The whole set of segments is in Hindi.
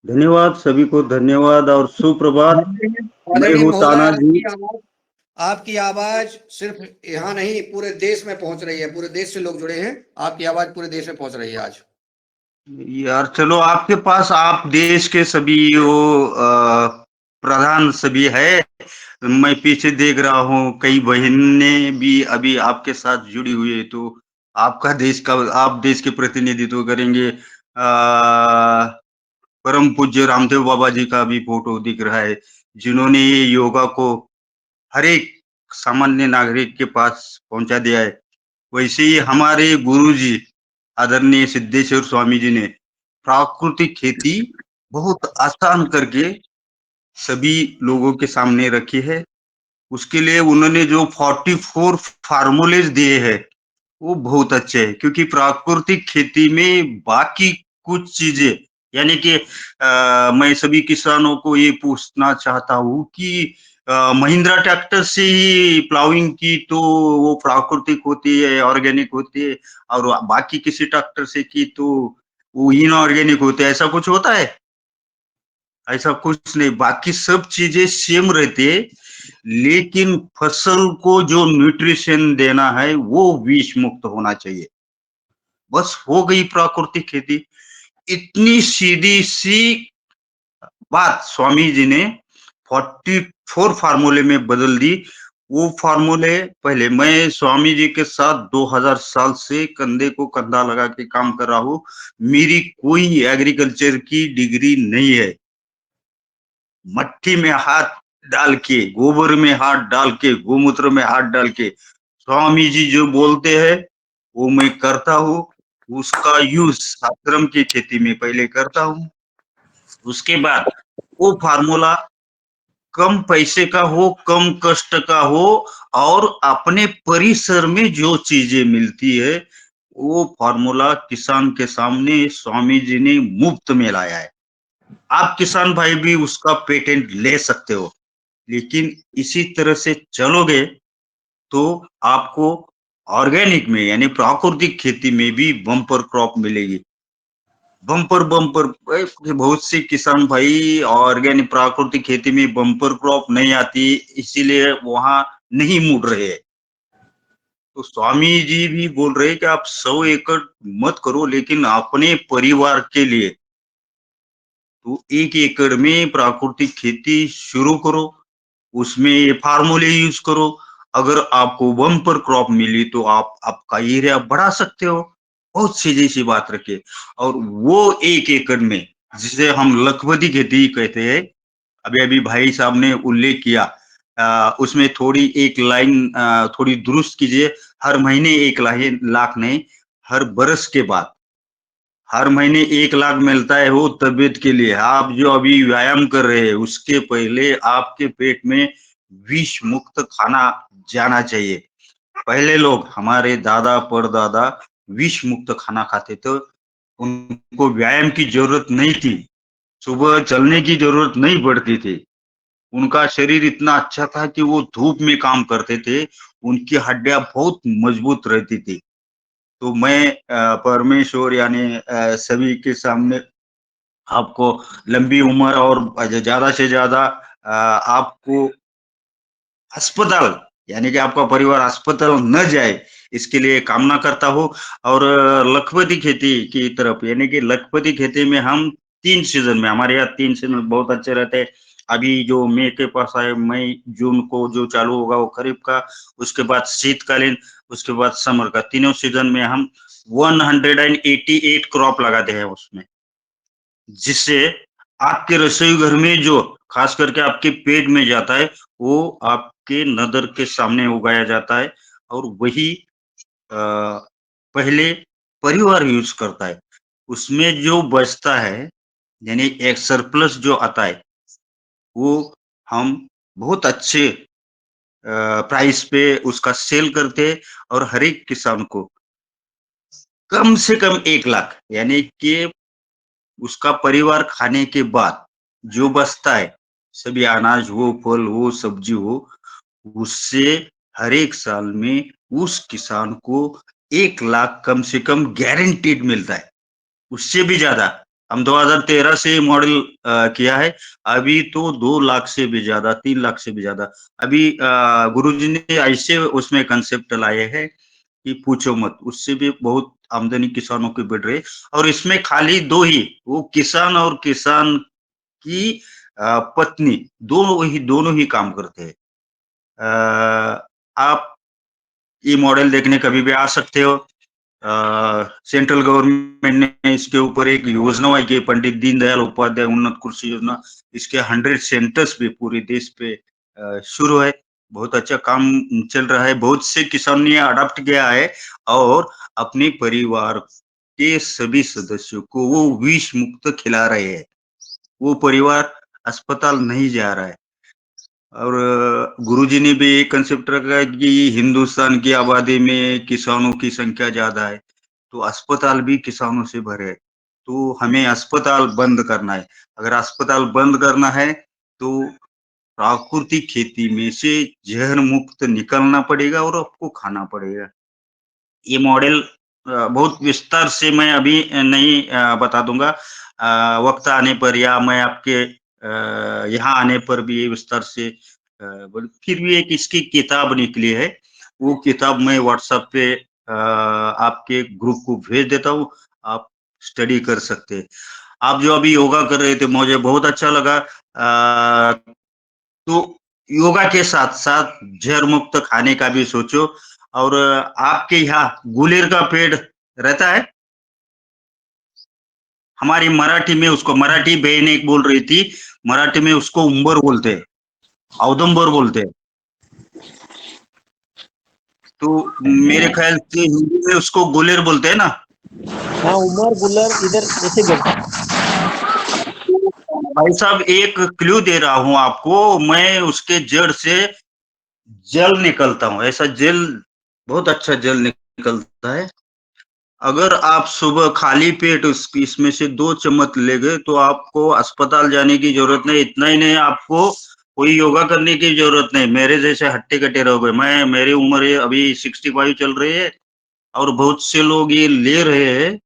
धन्यवाद सभी को, धन्यवाद और सुप्रभात। आदरणीय मैं आदरणीय हूँ महोदय, तानाजी। आपकी आवाज सिर्फ यहाँ नहीं पूरे देश में पहुंच रही है। पूरे देश से लोग जुड़े हैं। आपकी आवाज पूरे देश में पहुंच रही है आज। यार चलो, आपके पास आप देश के सभी वो प्रधान सभी है। मैं पीछे देख रहा हूँ, कई बहनें भी अभी आपके साथ जुड़ी हुई है, तो आपका देश का आप देश के प्रतिनिधित्व करेंगे। परम पूज्य रामदेव बाबा जी का भी फोटो दिख रहा है, जिन्होंने ये योगा को हर एक सामान्य नागरिक के पास पहुंचा दिया है। वैसे ही हमारे गुरुजी आदरणीय सिद्धेश्वर स्वामी जी ने प्राकृतिक खेती बहुत आसान करके सभी लोगों के सामने रखी है। उसके लिए उन्होंने जो 44 फार्मूलेज दिए हैं वो बहुत अच्छे हैं, क्योंकि प्राकृतिक खेती में बाकी कुछ चीजें, यानी कि मैं सभी किसानों को ये पूछना चाहता हूँ कि महिंद्रा ट्रैक्टर से ही प्लाविंग की तो वो प्राकृतिक होती है, ऑर्गेनिक होती है, और बाकी किसी ट्रैक्टर से की तो वो इनऑर्गेनिक होते है, ऐसा कुछ होता है? ऐसा कुछ नहीं, बाकी सब चीजें सेम रहती है, लेकिन फसल को जो न्यूट्रिशन देना है वो विष मुक्त होना चाहिए। बस हो गई प्राकृतिक खेती। इतनी सीधी सी बात स्वामी जी ने 44 फार्मूले में बदल दी। वो फार्मूले, पहले मैं स्वामी जी के साथ 2000 साल से कंधे को कंधा लगा के काम कर रहा हूँ। मेरी कोई एग्रीकल्चर की डिग्री नहीं है। मट्टी में हाथ डाल के, गोबर में हाथ डाल के, गोमूत्र में हाथ डाल के स्वामी जी जो बोलते हैं वो मैं करता हूँ। उसका यूज आश्रम की खेती में पहले करता हूँ। उसके बाद वो फार्मूला कम पैसे का हो, कम कष्ट का हो, और अपने परिसर में जो चीजें मिलती है वो फार्मूला किसान के सामने स्वामी जी ने मुफ्त में लाया है। आप किसान भाई भी उसका पेटेंट ले सकते हो, लेकिन इसी तरह से चलोगे तो आपको ऑर्गेनिक में, यानी प्राकृतिक खेती में भी बम्पर क्रॉप मिलेगी। बम्पर बम्पर बहुत से किसान भाई ऑर्गेनिक प्राकृतिक खेती में बम्पर क्रॉप नहीं आती, इसीलिए वहां नहीं मुड़ रहे हैं। तो स्वामी जी भी बोल रहे हैं कि आप 100 एकड़ मत करो, लेकिन अपने परिवार के लिए तो 1 एकड़ में प्राकृतिक खेती शुरू करो। उसमें ये फार्मूले यूज करो। अगर आपको बम्पर क्रॉप मिली तो आप आपका एरिया बढ़ा सकते हो। बहुत सीधी सी बात रखे। और वो 1 एकड़ में, जिसे हम लखपति खेती कहते हैं, अभी अभी भाई साहब ने उल्लेख किया, उसमें थोड़ी एक लाइन थोड़ी दुरुस्त कीजिए। हर महीने 1 लाख नहीं, हर बरस के बाद हर महीने 1 लाख मिलता है वो तबीयत के लिए। आप जो अभी व्यायाम कर रहे हैं उसके पहले आपके पेट में विष मुक्त खाना जाना चाहिए। पहले लोग, हमारे दादा परदादा विष मुक्त खाना खाते थे। उनको व्यायाम की जरूरत नहीं थी, सुबह चलने की जरूरत नहीं पड़ती थी। उनका शरीर इतना अच्छा था कि वो धूप में काम करते थे। उनकी हड्डियां बहुत मजबूत रहती थी। तो मैं परमेश्वर यानी सभी के सामने आपको लंबी उम्र और ज्यादा से ज्यादा आपको अस्पताल, यानी कि आपका परिवार अस्पताल न जाए, इसके लिए कामना करता हूँ। और लखपति खेती की तरफ, यानी कि लखपति खेती में हम 3 सीजन में, हमारे यहाँ 3 सीजन बहुत अच्छे रहते हैं। अभी जो मई के पास आए, मई जून को जो चालू होगा वो खरीफ का, उसके बाद शीतकालीन, उसके बाद समर का, तीनों सीजन में हम 188 क्रॉप लगाते हैं उसमें, जिससे आपके रसोई घर में जो खास करके आपके पेट में जाता है वो आपके नजर के सामने उगाया जाता है। और वही पहले परिवार यूज करता है। उसमें जो बचता है, यानी एक सरप्लस जो आता है, वो हम बहुत अच्छे प्राइस पे उसका सेल करते हैं। और हर एक किसान को कम से कम 1 लाख, यानी कि उसका परिवार खाने के बाद जो बचता है, सभी अनाज हो, फल हो, सब्जी हो, उससे हर एक साल में उस किसान को 1 लाख कम से कम गारंटीड मिलता है, उससे भी ज्यादा। हम 2013 से मॉडल किया है। अभी तो 2 लाख से भी ज्यादा, 3 लाख से भी ज्यादा। अभी गुरुजी ने ऐसे उसमें कंसेप्ट लाए हैं कि पूछो मत, उससे भी बहुत आमदनी किसानों की बढ़ रही है। और इसमें खाली दो ही, वो किसान और किसान की पत्नी, दोनों ही काम करते हैं। आप ये मॉडल देखने कभी भी आ सकते हो। सेंट्रल गवर्नमेंट ने इसके ऊपर एक योजना है कि पंडित दीनदयाल उपाध्याय उन्नत कृषि योजना, इसके 100 सेंटर्स भी पूरे देश पे शुरू है। बहुत अच्छा काम चल रहा है। बहुत से किसान ने अडॉप्ट किया है और अपने परिवार के सभी सदस्यों को वो विष मुक्त खिला रहे हैं। वो परिवार अस्पताल नहीं जा रहा है। और गुरुजी ने भी एक कंसेप्ट रखा है कि हिंदुस्तान की आबादी में किसानों की संख्या ज्यादा है, तो अस्पताल भी किसानों से भरे हैं। तो हमें अस्पताल बंद करना है। अगर अस्पताल बंद करना है तो प्राकृतिक खेती में से जहर मुक्त निकलना पड़ेगा और आपको खाना पड़ेगा। ये मॉडल बहुत विस्तार से मैं अभी नहीं बता दूंगा। वक्त आने पर या मैं आपके यहाँ आने पर भी ये विस्तार से फिर भी एक इसकी किताब निकली है। वो किताब मैं व्हाट्सएप पे आपके ग्रुप को भेज देता हूँ। आप स्टडी कर सकते हैं। आप जो अभी योगा कर रहे थे, मुझे बहुत अच्छा लगा। तो योगा के साथ साथ जहर मुक्त खाने का भी सोचो। और आपके यहाँ गुलेर का पेड़ रहता है। हमारी मराठी में उसको, मराठी बहन एक बोल रही थी, मराठी में उसको उंबर बोलते हैं, औदुंबर बोलते हैं। तो मेरे ख्याल से हिंदी में उसको गुलेर बोलते हैं ना। हाँ, उमर गुलर इधर ऐसे बोलते हैं। भाई साहब, एक क्लू दे रहा हूं आपको मैं, उसके जड़ से जल निकलता हूँ। ऐसा जल, बहुत अच्छा जल निकलता है। अगर आप सुबह खाली पेट इसमें से 2 चम्मच ले गए तो आपको अस्पताल जाने की जरूरत नहीं। इतना ही नहीं, आपको कोई योगा करने की जरूरत नहीं। मेरे जैसे हट्टे कट्टे रहोगे। मेरी उम्र है अभी 65 चल रही है और बहुत से लोग ये ले रहे हैं,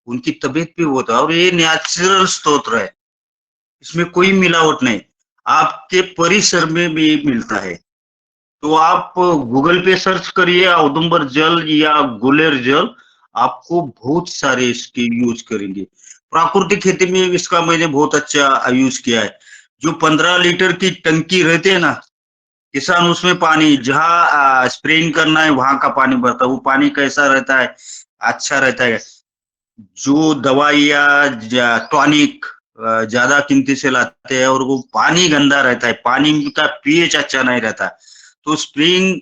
उनकी तबीयत भी होता है। और ये नेचुरल स्तोत्र है, इसमें कोई मिलावट नहीं। आपके परिसर में भी मिलता है। तो आप गूगल पे सर्च करिए औदुंबर जल या गुलेर जल, आपको बहुत सारे इसके यूज करेंगे। प्राकृतिक खेती में इसका मैंने बहुत अच्छा यूज किया है। जो 15 लीटर की टंकी रहती है ना, किसान उसमें पानी जहाँ स्प्रेइंग करना है वहां का पानी भरता है। वो पानी कैसा रहता है? अच्छा रहता है। जो दवाइयाँ टॉनिक ज्यादा कीमती से लाते हैं और वो पानी गंदा रहता है, पानी का पीएच अच्छा नहीं रहता, तो स्प्रिंग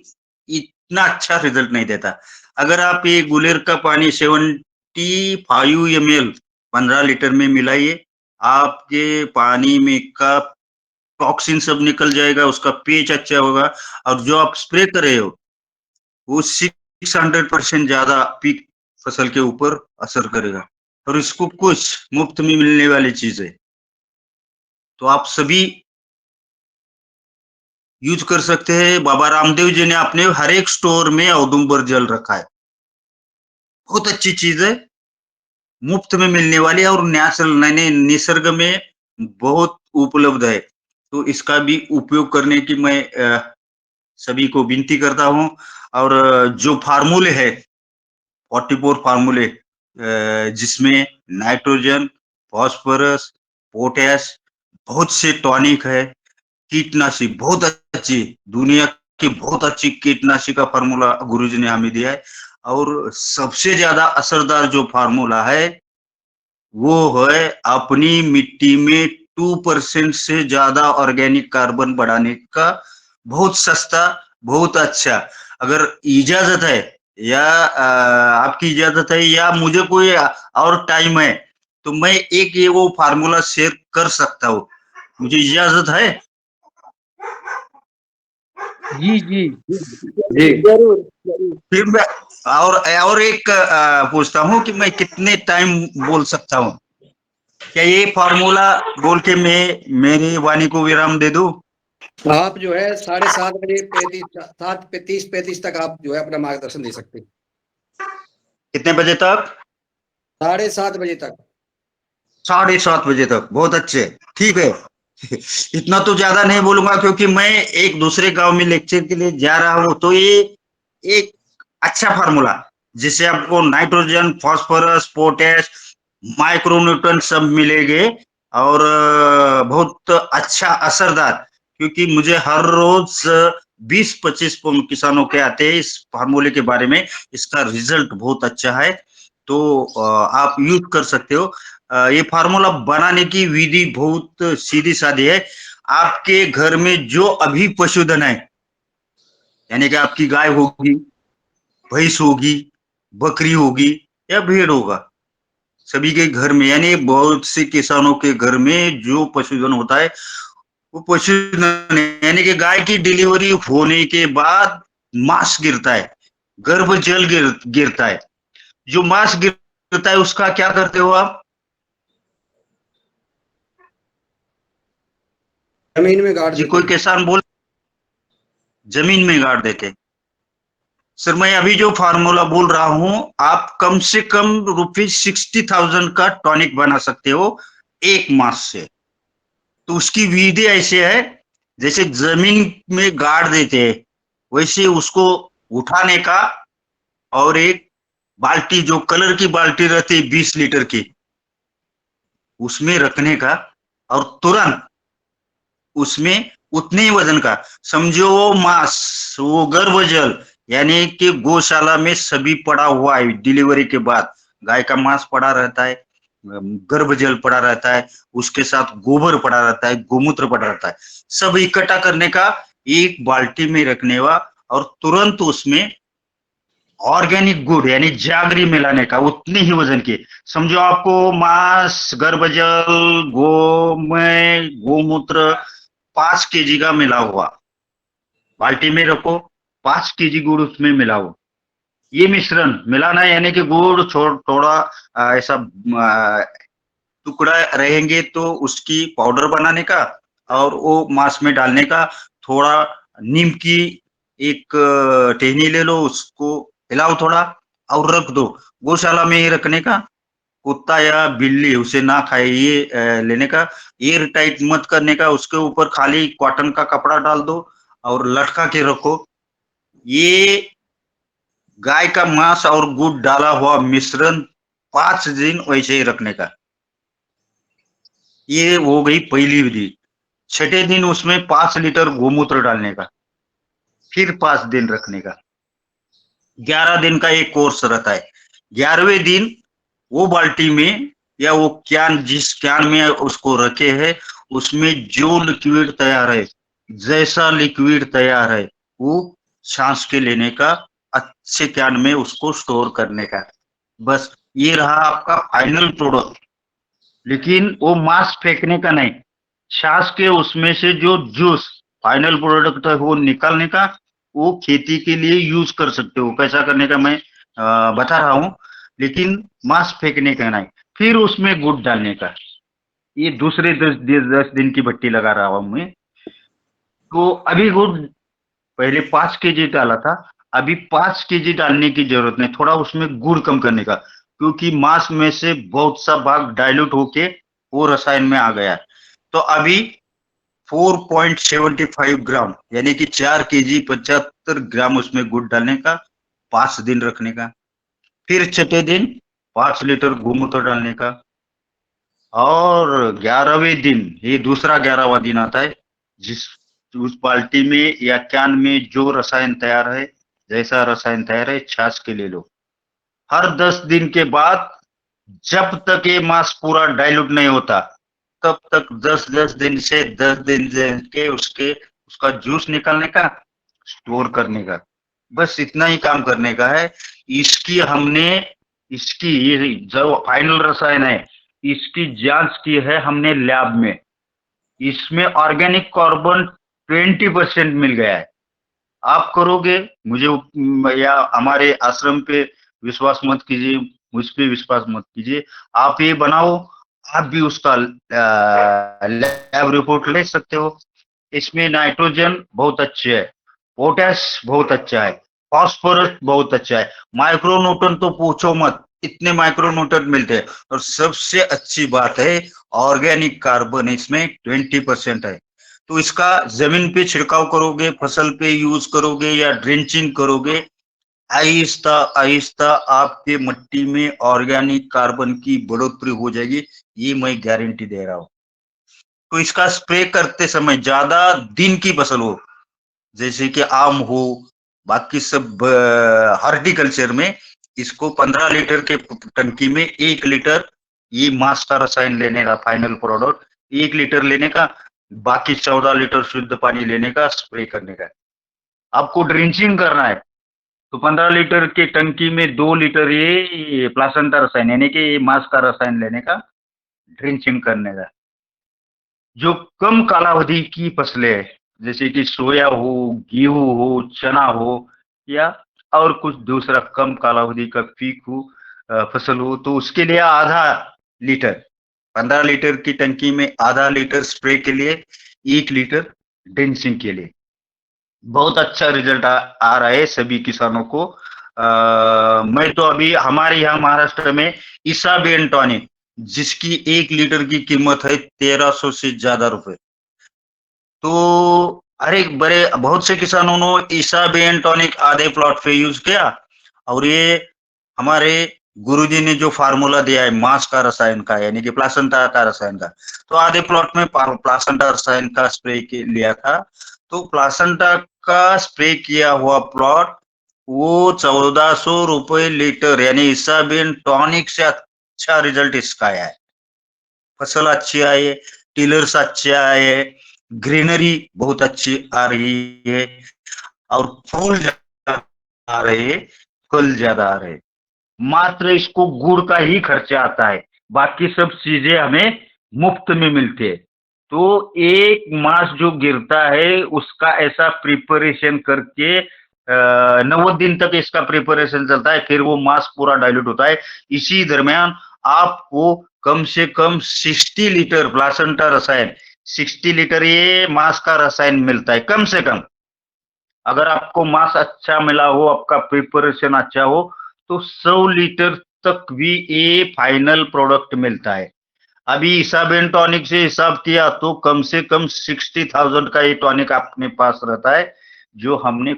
इतना अच्छा रिजल्ट नहीं देता। अगर आप ये गुलेर का पानी 75 ml 15 लीटर में मिलाइए, आपके पानी में का टॉक्सिन सब निकल जाएगा, उसका पीएच अच्छा होगा। और जो आप स्प्रे कर रहे हो वो 600% ज्यादा पीक फसल के ऊपर असर करेगा। और इसको कुछ मुफ्त में मिलने वाली चीज है, तो आप सभी यूज कर सकते हैं। बाबा रामदेव जी ने अपने हर एक स्टोर में औदुंबर जल रखा है। बहुत अच्छी चीज है, मुफ्त में मिलने वाली है और नेचुरल, यानी निसर्ग में बहुत उपलब्ध है। तो इसका भी उपयोग करने की मैं सभी को विनती करता हूँ। और जो फार्मूले है, 44 फार्मूले, जिसमें नाइट्रोजन, फास्फोरस, पोटैश, बहुत से टॉनिक है, कीटनाशी बहुत अच्छी, दुनिया की बहुत अच्छी कीटनाशी का फार्मूला गुरुजी ने हमें दिया है। और सबसे ज्यादा असरदार जो फार्मूला है वो है अपनी मिट्टी में 2% से ज्यादा ऑर्गेनिक कार्बन बढ़ाने का। बहुत सस्ता, बहुत अच्छा। अगर इजाजत है या आपकी इजाजत है या मुझे कोई और टाइम है तो मैं एक ये वो फार्मूला शेयर कर सकता हूँ। मुझे इजाजत है? जी जी, जी जरूर जरूर। फिर मैं और एक पूछता हूँ कि मैं कितने टाइम बोल सकता हूँ? क्या ये फॉर्मूला बोल के मैं मेरी वाणी को विराम दे दूं? आप जो है 7:30 35 7:30 तक आप जो है अपना मार्गदर्शन दे सकते हैं। कितने बजे तक? 7:30 बजे तक। 7:30 बजे तक, बहुत अच्छे, ठीक है। इतना तो ज्यादा नहीं बोलूंगा क्योंकि मैं एक दूसरे गांव में लेक्चर के लिए जा रहा हूँ, तो ये एक अच्छा फार्मूला जिससे आपको नाइट्रोजन, फास्फोरस, पोटेश, माइक्रोन्यूट्रन सब मिलेंगे और बहुत अच्छा असरदार, क्योंकि मुझे हर रोज 20-25 किसानों के आते हैं इस फार्मूले के बारे में। इसका रिजल्ट बहुत अच्छा है, तो आप यूज कर सकते हो। ये फार्मूला बनाने की विधि बहुत सीधी सादी है। आपके घर में जो अभी पशुधन है, यानी कि आपकी गाय होगी, भैंस होगी, बकरी होगी या भेड़ होगा, सभी के घर में, यानी बहुत से किसानों के घर में जो पशुधन होता है, वो पशुधन यानी कि गाय की डिलीवरी होने के बाद मांस गिरता है, गर्भ जल गिरता है। जो मांस गिरता है उसका क्या करते हो आप? जमीन में गाड़ जी, देते कोई हैं। किसान बोल, जमीन में गाड़ देते। सर, मैं अभी जो फार्मूला बोल रहा हूं, आप कम से कम ₹60,000 का टॉनिक बना सकते हो एक मास से। तो उसकी विधि ऐसे है, जैसे जमीन में गाड़ देते हैं वैसे उसको उठाने का, और एक बाल्टी, जो कलर की बाल्टी रहती है 20 लीटर की, उसमें रखने का, और तुरंत उसमें उतने ही वजन का, समझो वो मांस, वो गर्भजल, यानी कि गौशाला में सभी पड़ा हुआ है, डिलीवरी के बाद गाय का मांस पड़ा रहता है, गर्भजल पड़ा रहता है, उसके साथ गोबर पड़ा रहता है, गोमूत्र पड़ा रहता है, सब इकट्ठा करने का, एक बाल्टी में रखने का, और तुरंत उसमें ऑर्गेनिक गुड यानी जागरी मिलाने का, उतने ही वजन की। समझो आपको मांस, गर्भजल, गोमय, गोमूत्र 5 kg का मिला हुआ, बाल्टी में रखो, 5 kg गुड़ उसमें मिलाओ। ये मिश्रण मिलाना है, यानी कि गुड़ थोड़ा ऐसा टुकड़ा रहेंगे तो उसकी पाउडर बनाने का, और वो मांस में डालने का। थोड़ा नीम की एक टहनी ले लो, उसको हिलाओ थोड़ा और रख दो, गौशाला में ही रखने का। कुत्ता या बिल्ली उसे ना खाए, ये लेने का। एयर टाइट मत करने का, उसके ऊपर खाली कॉटन का कपड़ा डाल दो और लटका के रखो। ये गाय का मांस और गुड़ डाला हुआ मिश्रण 5 दिन वैसे ही रखने का। ये हो गई पहली विधि। छठे दिन उसमें 5 लीटर गोमूत्र डालने का, फिर 5 दिन रखने का। 11 दिन का एक कोर्स रहता है। 11वें दिन वो बाल्टी में या वो कैन, जिस कैन में उसको रखे है, उसमें जो लिक्विड तैयार है, जैसा लिक्विड तैयार है, वो सांस के लेने का, अच्छे कैन में उसको स्टोर करने का। बस ये रहा आपका फाइनल प्रोडक्ट। लेकिन वो मांस फेंकने का नहीं, छाछ के उसमें से जो जूस फाइनल प्रोडक्ट है वो निकालने का, वो खेती के लिए यूज कर सकते हो। कैसा करने का मैं बता रहा हूँ, लेकिन मांस फेंकने का नहीं। फिर उसमें गुड़ डालने का। ये दूसरे 10 दिन की भट्टी लगा रहा हूँ मैं। तो अभी गुड़ पहले 5 kg डाला था, अभी 5 kg डालने की जरूरत नहीं, थोड़ा उसमें गुड़ कम करने का, क्योंकि मांस में से बहुत सा भाग डाइल्यूट होके वो रसायन में आ गया है। तो अभी 4.75 ग्राम यानी कि 4 kg 75 ग्राम उसमें गुड़ डालने का, 5 दिन रखने का। फिर छठे दिन 5 लीटर गोमूत्र डालने का, और 11वें दिन, ये दूसरा 11वां दिन आता है, जिस उस बाल्टी में या कैन में जो रसायन तैयार है, जैसा रसायन तैयार है, छाछ के ले लो। हर 10 दिन के बाद, जब तक ये मांस पूरा डाइल्यूट नहीं होता, तब तक 10 दिन के उसका जूस निकालने का, स्टोर करने का। बस इतना ही काम करने का है। इसकी हमने इसकी ये जो फाइनल रसायन है, इसकी जांच की है हमने लैब में। इसमें ऑर्गेनिक कार्बन 20% मिल गया है। आप करोगे, मुझे या हमारे आश्रम पे विश्वास मत कीजिए, मुझ पे विश्वास मत कीजिए, आप ये बनाओ, आप भी उसका लैब रिपोर्ट ले सकते हो। इसमें नाइट्रोजन बहुत अच्छे है, पोटेश बहुत अच्छा है, फास्फोरस बहुत अच्छा है, माइक्रोन्यूट्रन तो पूछो मत, इतने माइक्रोन्यूट्रन मिलते हैं। और सबसे अच्छी बात है, ऑर्गेनिक कार्बन इसमें 20% है। तो इसका जमीन पे छिड़काव करोगे, फसल पे यूज करोगे या ड्रेंचिंग करोगे, आहिस्ता आहिस्ता आपके मिट्टी में ऑर्गेनिक कार्बन की बढ़ोतरी हो जाएगी, ये मैं गारंटी दे रहा हूँ। तो इसका स्प्रे करते समय ज्यादा दिन की फसल हो, जैसे कि आम हो, बाकी सब हॉर्टिकल्चर में, इसको 15 लीटर के टंकी में 1 लीटर ये मास का रसायन लेने का, फाइनल प्रोडक्ट 1 लीटर लेने का, बाकी 14 लीटर शुद्ध पानी लेने का, स्प्रे करने का। आपको ड्रिंचिंग करना है तो 15 लीटर के टंकी में 2 लीटर ये प्लासेंटा रसायन यानी कि मांस का रसायन लेने का, ड्रिंचिंग करने का। जो कम कालावधि की फसलें है, जैसे कि सोया हो, गेहूं हो, चना हो, या और कुछ दूसरा कम कालावधि का पीक हो, फसल हो, तो उसके लिए आधा लीटर, 15 लीटर की टंकी में आधा लीटर स्प्रे के लिए, 1 लीटर ड्रिंचिंग के लिए। बहुत अच्छा रिजल्ट आ रहा है सभी किसानों को। मैं तो अभी हमारे यहाँ महाराष्ट्र में इसाबेन टॉनिक, जिसकी 1 लीटर की कीमत है 1300 से ज्यादा रुपए, तो अरे बड़े बहुत से किसानों ने इसाबेन टॉनिक आधे प्लॉट पे यूज किया। और ये हमारे गुरुजी ने जो फार्मूला दिया है मांस का रसायन का, यानी कि प्लासेंटा का रसायन का, तो आधे प्लॉट में प्लासेंटा रसायन का स्प्रे लिया था। तो प्लासेंटा का स्प्रे किया हुआ प्लॉट वो 1400 रुपए लीटर, यानी इसाबेन टॉनिक से अच्छा रिजल्ट इसका आया है। फसल अच्छी आई है, टिलर्स अच्छे आए है, ग्रीनरी बहुत अच्छी आ रही है, और फूल ज्यादा आ रहे हैं, फल ज्यादा आ रहे हैं। मात्र इसको गुड़ का ही खर्चा आता है, बाकी सब चीजें हमें मुफ्त में मिलती है। तो एक मास जो गिरता है उसका ऐसा प्रिपरेशन करके 90 दिन तक इसका प्रिपरेशन चलता है, फिर वो मास पूरा डाइल्यूट होता है। इसी दरमियान आपको कम से कम 60 लीटर प्लासेंटा रसायन, 60 लीटर ये मास का रसायन मिलता है कम से कम। अगर आपको मास अच्छा मिला हो, आपका प्रिपरेशन अच्छा हो, तो 100 लीटर तक भी ये फाइनल प्रोडक्ट मिलता है। अभी इसाबेन टॉनिक से हिसाब किया तो कम से कम 60,000 का ये टॉनिक अपने पास रहता है, जो हमने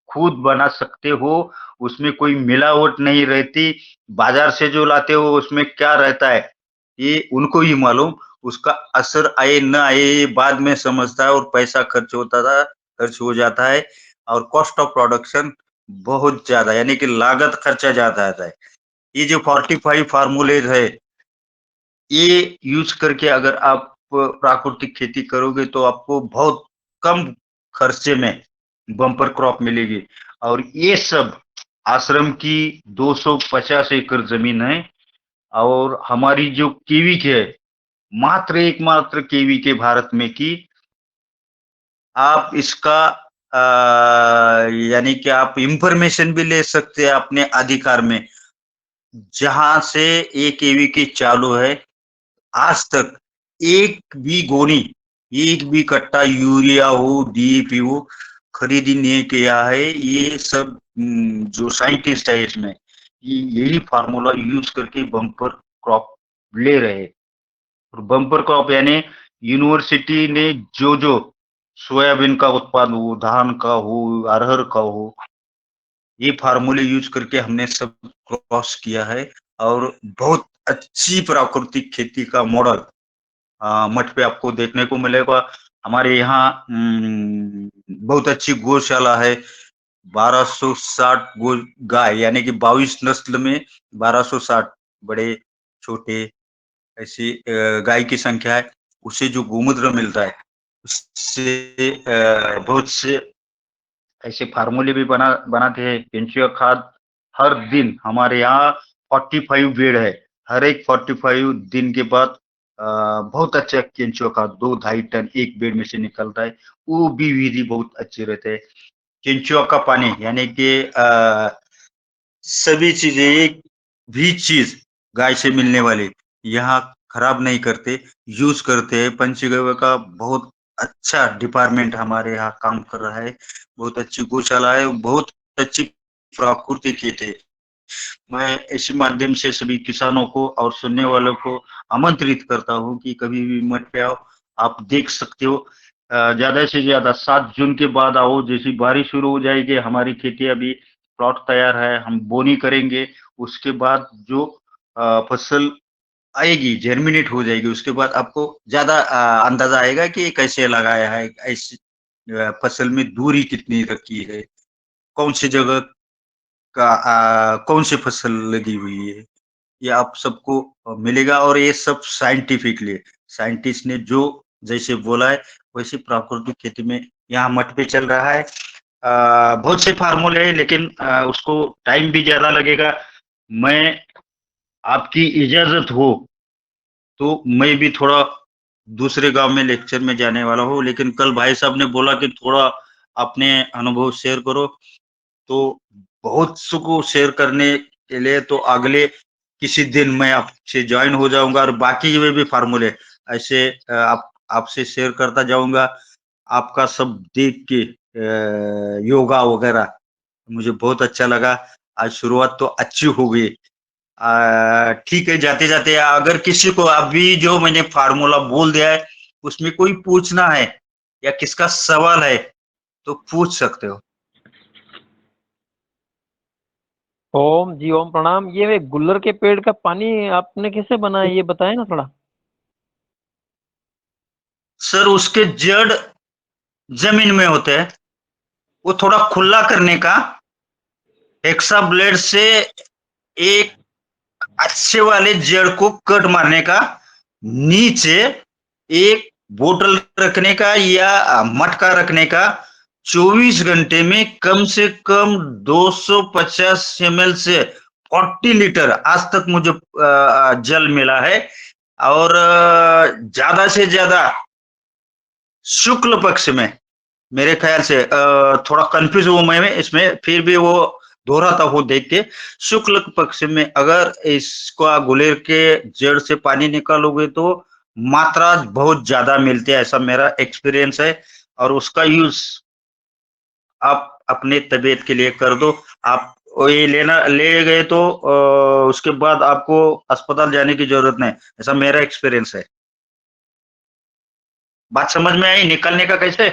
खुद बना सकते हो, उसमें कोई मिलावट नहीं रहती। बाजार से जो लाते हो उसमें क्या रहता है ये उनको ही मालूम, उसका असर आए न आए ये बाद में समझता है, और पैसा खर्च हो जाता है, और कॉस्ट ऑफ प्रोडक्शन बहुत ज्यादा, यानी कि लागत खर्चा ज्यादा आता है। ये जो 45 फार्मूलेज है, ये यूज करके अगर आप प्राकृतिक खेती करोगे तो आपको बहुत कम खर्चे में बम्पर क्रॉप मिलेगी। और ये सब आश्रम की 250 एकड़ जमीन है, और हमारी जो केवी के है, मात्र एकमात्र केवी के भारत में की, आप इसका यानी कि आप इंफॉर्मेशन भी ले सकते हैं अपने अधिकार में, जहां से एक केवी की चालू है, आज तक एक भी गोनी, एक भी कट्टा यूरिया हो, डीएपी हो, खरीदी नहीं किया है। ये सब जो साइंटिस्ट है इसमें, यही फार्मूला यूज करके बम्पर क्रॉप ले रहे हैं। और बम्पर क्रॉप यानी यूनिवर्सिटी ने जो सोयाबीन का उत्पादन हो, धान का हो, अरहर का हो, ये फार्मूले यूज करके हमने सब क्रॉस किया है, और बहुत अच्छी प्राकृतिक खेती का मॉडल मठ पे आपको देखने को मिलेगा। हमारे यहाँ बहुत अच्छी गौशाला है, 1260 गो गाय, यानी कि 22 नस्ल में 1260 बड़े छोटे ऐसी गाय की संख्या है। उससे जो गोमूत्र मिलता है उससे बहुत से ऐसे फार्मूले भी बनाते हैं। केंचुआ खाद हर दिन हमारे यहाँ 45 बेड है, हर एक 45 दिन के बाद बहुत अच्छा केंचुआ खाद 2-2.5 टन एक बेड में से निकलता है, वो भी विधि बहुत अच्छी रहते है। केंचुआ का पानी यानी कि सभी चीजें, एक भी चीज गाय से मिलने वाली यहाँ खराब नहीं करते, यूज करते हैं। पंचगव्य का बहुत अच्छा डिपार्टमेंट हमारे यहाँ काम कर रहा है, बहुत अच्छी गौशाला है, बहुत अच्छी प्राकृतिक खेती है। मैं इस माध्यम से सभी किसानों को और सुनने वालों को आमंत्रित करता हूँ कि कभी भी मत पे आओ, आप देख सकते हो। ज्यादा से ज्यादा 7 जून के बाद आओ, जैसी बारिश शुरू हो जाएगी, हमारी खेती अभी प्लॉट तैयार है, हम बोनी करेंगे। उसके बाद जो फसल आएगी, जर्मिनेट हो जाएगी, उसके बाद आपको ज्यादा अंदाजा आएगा कि कैसे लगाया है, ऐसी फसल में दूरी कितनी रखी है, कौन सी जगह का कौन सी फसल लगी हुई है, ये आप सबको मिलेगा। और ये सब साइंटिफिकली, साइंटिस्ट ने जो जैसे बोला है वैसे प्राकृतिक खेती में यहाँ मठ पे चल रहा है। बहुत से फार्मूले हैं, लेकिन उसको टाइम भी ज्यादा लगेगा। मैं आपकी इजाजत हो तो मैं भी थोड़ा दूसरे गांव में लेक्चर में जाने वाला हूँ, लेकिन कल भाई साहब ने बोला कि थोड़ा अपने अनुभव शेयर करो, तो बहुत को शेयर करने के लिए तो अगले किसी दिन मैं आपसे ज्वाइन हो जाऊंगा, और बाकी में भी फार्मूले ऐसे आप आपसे शेयर करता जाऊंगा। आपका सब देख के योगा वगैरह मुझे बहुत अच्छा लगा। आज शुरुआत तो अच्छी हो गई। ठीक है, जाते जाते अगर किसी को अभी जो मैंने फार्मूला बोल दिया है उसमें कोई पूछना है या किसका सवाल है तो पूछ सकते हो। ओम जी ओम प्रणाम। ये गुल्लर के पेड़ का पानी आपने कैसे बनाया, ये बताएं ना थोड़ा। सर, उसके जड़ जमीन में होते हैं, वो थोड़ा खुला करने का हेक्सा ब्लेड से एक अच्छे वाले जड़ को कट मारने का, नीचे एक बोतल रखने का या मटका रखने का, 24 घंटे में कम से कम 250 ml से 40 लीटर आज तक मुझे जल मिला है। और ज्यादा से ज्यादा शुक्ल पक्ष में, मेरे ख्याल से थोड़ा कंफ्यूज हूं मैं इसमें, फिर भी वो दोहराता हूँ देख के। शुक्ल पक्ष में अगर इसको गुलेर के जड़ से पानी निकालोगे तो मात्रा बहुत ज्यादा मिलती है, ऐसा मेरा एक्सपीरियंस है। और उसका यूज आप अपने तबीयत के लिए कर दो। आप ये लेना ले गए तो उसके बाद आपको अस्पताल जाने की जरूरत नहीं, ऐसा मेरा एक्सपीरियंस है। बात समझ में आई निकलने का कैसे?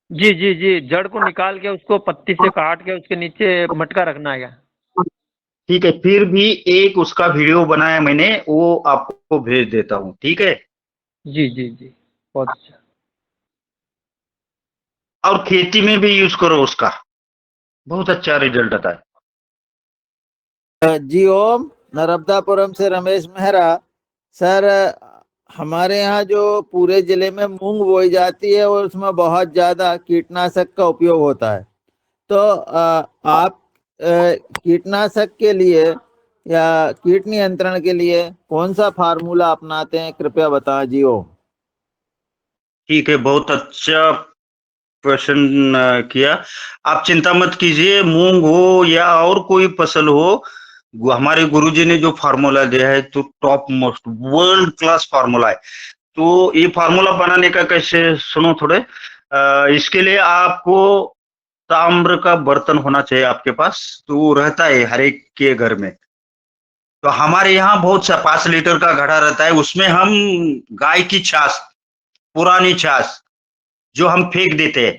जी जी जी, जड़ को निकाल के उसको पत्ती से काट के उसके नीचे मटका रखना है क्या? ठीक है, फिर भी एक उसका वीडियो बनाया मैंने, वो आपको भेज देता हूँ, ठीक है। जी जी जी, बहुत अच्छा। और खेती में भी यूज करो उसका, बहुत अच्छा रिजल्ट आता है। जी ओम, नर्मदापुरम से रमेश मेहरा। सर, हमारे यहाँ जो पूरे जिले में मूंग बोई जाती है और उसमें बहुत ज्यादा कीटनाशक का उपयोग होता है, तो आप कीटनाशक के लिए या कीट नियंत्रण के लिए कौन सा फार्मूला अपनाते हैं, कृपया बताएं। जी ओम। ठीक है, बहुत अच्छा प्रश्न किया। आप चिंता मत कीजिए, मूंग हो या और कोई फसल हो, हमारे गुरुजी ने जो फार्मूला दिया है तो top most world class formula है। तो ये फार्मूला बनाने का कैसे, सुनो थोड़े। इसके लिए आपको ताम्र का बर्तन होना चाहिए आपके पास, तो वो रहता है हर एक के घर में। तो हमारे यहाँ बहुत सा 5 लीटर का घड़ा रहता है, उसमें हम गाय की छाछ, पुरानी छाछ जो हम फेंक देते हैं,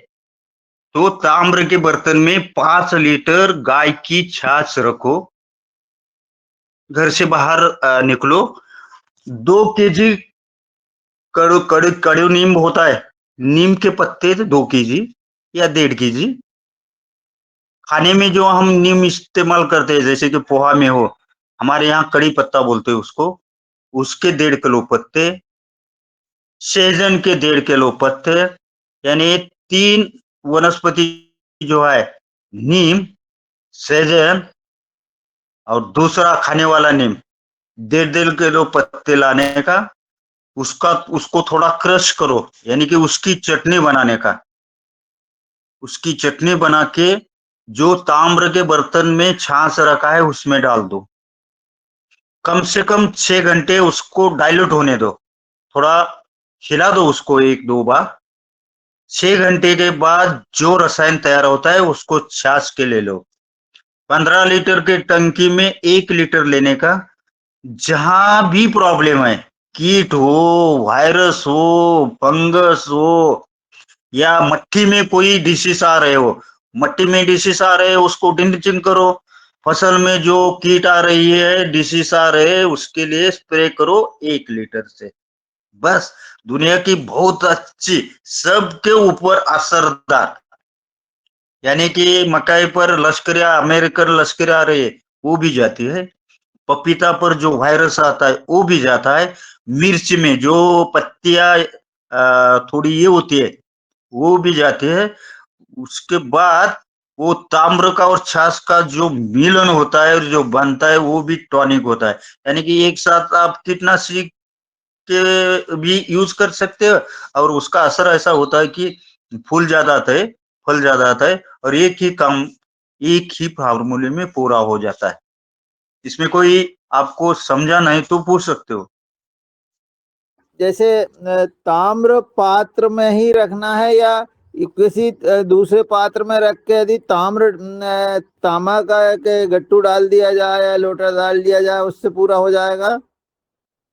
तो ताम्र के बर्तन में 5 लीटर गाय की छाछ रखो। घर से बाहर निकलो, 2 kg कड़ू कड़ू कड़ू नीम होता है, नीम के पत्ते 2 kg या 1.5 kg। खाने में जो हम नीम इस्तेमाल करते हैं, जैसे कि पोहा में हो, हमारे यहाँ कड़ी पत्ता बोलते हैं उसको, उसके 1.5 किलो पत्ते, सहजन के 1.5 किलो पत्ते, यानी 3 वनस्पति जो है, नीम, सहजन और दूसरा खाने वाला नीम, 1.5 किलो पत्ते लाने का, उसका उसको थोड़ा क्रश करो, यानी कि उसकी चटनी बनाने का। उसकी चटनी बना के जो ताम्र के बर्तन में छाछ रखा है उसमें डाल दो। कम से कम 6 घंटे उसको डाइल्यूट होने दो, थोड़ा हिला दो उसको 1-2 बार। 6 घंटे के बाद जो रसायन तैयार होता है उसको छाछ के ले लो। 15 लीटर के टंकी में 1 लीटर लेने का। जहां भी प्रॉब्लम है, कीट हो, वायरस हो, फंगस हो, या मट्टी में कोई डिसीज आ रहे हो, मट्टी में डिसीज आ रहे हैं उसको ड्रिंचिंग करो। फसल में जो कीट आ रही है, डिसीज आ रहे हैं, उसके लिए स्प्रे करो 1 लीटर से। बस दुनिया की बहुत अच्छी, सबके ऊपर असरदार, यानी कि मकई पर लश्करिया, अमेरिकन लश्करिया आ रही है, वो भी जाती है। पपीता पर जो वायरस आता है वो भी जाता है। मिर्च में जो पत्तियां थोड़ी ये होती है वो भी जाती है। उसके बाद वो ताम्र का और छाछ का जो मिलन होता है और जो बनता है वो भी टॉनिक होता है। यानी कि एक साथ आप कीटनाशक के भी यूज कर सकते हो और उसका असर ऐसा होता है कि फूल ज्यादा आता है, फल ज्यादा आता है और एक ही काम एक ही फार्मूले में पूरा हो जाता है। इसमें कोई आपको समझा नहीं तो पूछ सकते हो। जैसे ताम्र पात्र में ही रखना है या किसी दूसरे पात्र में रख के यदि तांबा का के गट्टू डाल दिया जाए या लोटा डाल दिया जाए उससे पूरा हो जाएगा?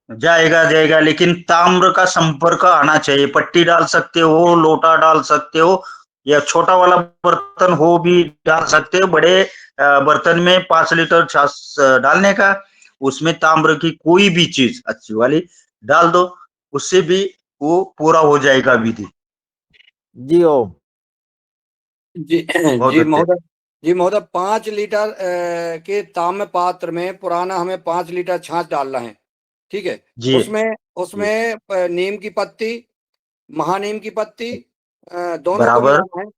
जाएगा जाएगा, लेकिन ताम्र का संपर्क आना चाहिए। पट्टी डाल सकते हो, लोटा डाल सकते हो, या छोटा वाला बर्तन हो भी डाल सकते हो। बड़े बर्तन में 5 लीटर छाछ डालने का, उसमें ताम्र की कोई भी चीज अच्छी वाली डाल दो, उससे भी वो पूरा हो जाएगा विधि। जी ओम। जी बहुत जी अच्छे। महोदय। जी महोदय, 5 लीटर के ताम्र पात्र में पुराना हमें 5 लीटर छाछ डालना है, ठीक है। जी उसमें जी, उसमें नीम की पत्ती, महानीम की पत्ती, दोनों को बराबर। मिलाना है। और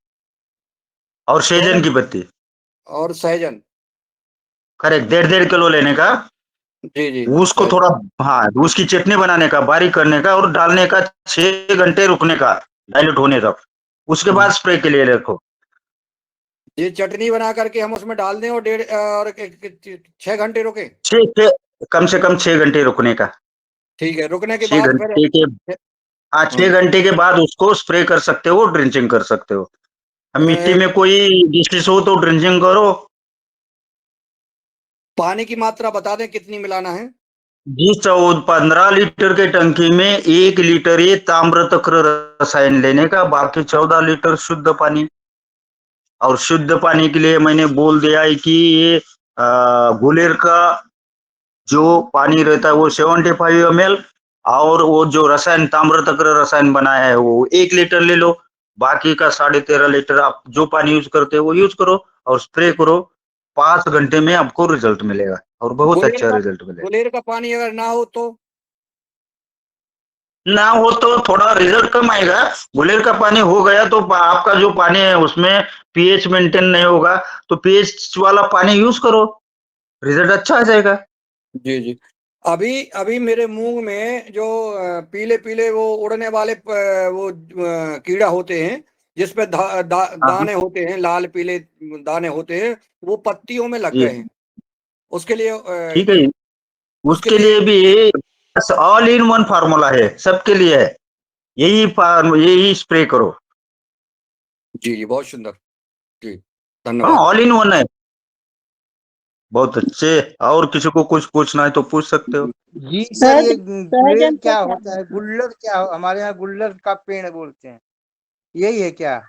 दोनों सहजन की पत्ती, और सहजन। करेक्ट, 1.5 किलो लेने का। जी जी उसको थोड़ा, हाँ, उसकी चटनी बनाने का, बारीक करने का और डालने का, 6 घंटे रुकने का, डाइल्यूट होने तक। उसके बाद स्प्रे के लिए रखो। ये चटनी बना करके हम उसमें डाल दें और 6 घंटे रुके। छः कम से कम 6 घंटे रुकने का। ठीक है, रुकने के छह बाद फिर घंटे के हाँ, 6 घंटे के बाद उसको स्प्रे कर सकते हो, ड्रिंचिंग कर सकते हो। अब मिट्टी अ, में कोई डिसीज हो तो ड्रिंचिंग करो। पानी की मात्रा बता दें कितनी मिलाना है। जी, 15 लीटर के टंकी में 1 लीटर ये ताम्र तक्र रसायन लेने का, बाकी 14 लीटर शुद्ध पानी। और शुद्ध पानी के लिए मैंने बोल दिया है कि ये गुलेर का जो पानी रहता है वो 75 ml, और वो जो रसायन ताम्र तक्र रसायन बनाया है वो 1 लीटर ले लो। बाकी का 13.5 लीटर आप जो पानी यूज करते हो वो यूज करो और स्प्रे करो। 5 घंटे में आपको रिजल्ट मिलेगा और बहुत गुलेर अच्छा का रिजल्ट मिलेगा। गुलेर का पानी अगर ना हो तो? ना हो तो थोड़ा रिजल्ट कम आएगा। गुलेर का पानी हो गया तो आपका जो पानी है उसमें पीएच मेंटेन नहीं होगा, तो पीएच वाला पानी यूज करो, रिजल्ट अच्छा आ जाएगा। जी जी। अभी अभी मेरे मुंह में जो पीले पीले वो उड़ने वाले वो कीड़ा होते हैं, जिसपे हाँ दाने होते हैं, लाल पीले दाने होते हैं, वो पत्तियों में लग जी, गए हैं। उसके लिए ठीक है। उसके उसके लिए लिए भी ऑल इन वन फार्मूला है, सबके लिए है। यही स्प्रे करो। जी जी, बहुत सुंदर। जी, हाँ, धन्यवाद। ऑल इन वन है। बहुत अच्छे। और किसी को कुछ पूछना है तो पूछ सकते हो। जी सर, सहज ये गुलेर सहजन क्या का क्या होता है? गुल्लर क्या हमारे यहाँ गुल्लर का पेड़ बोलते हैं, यही है क्या?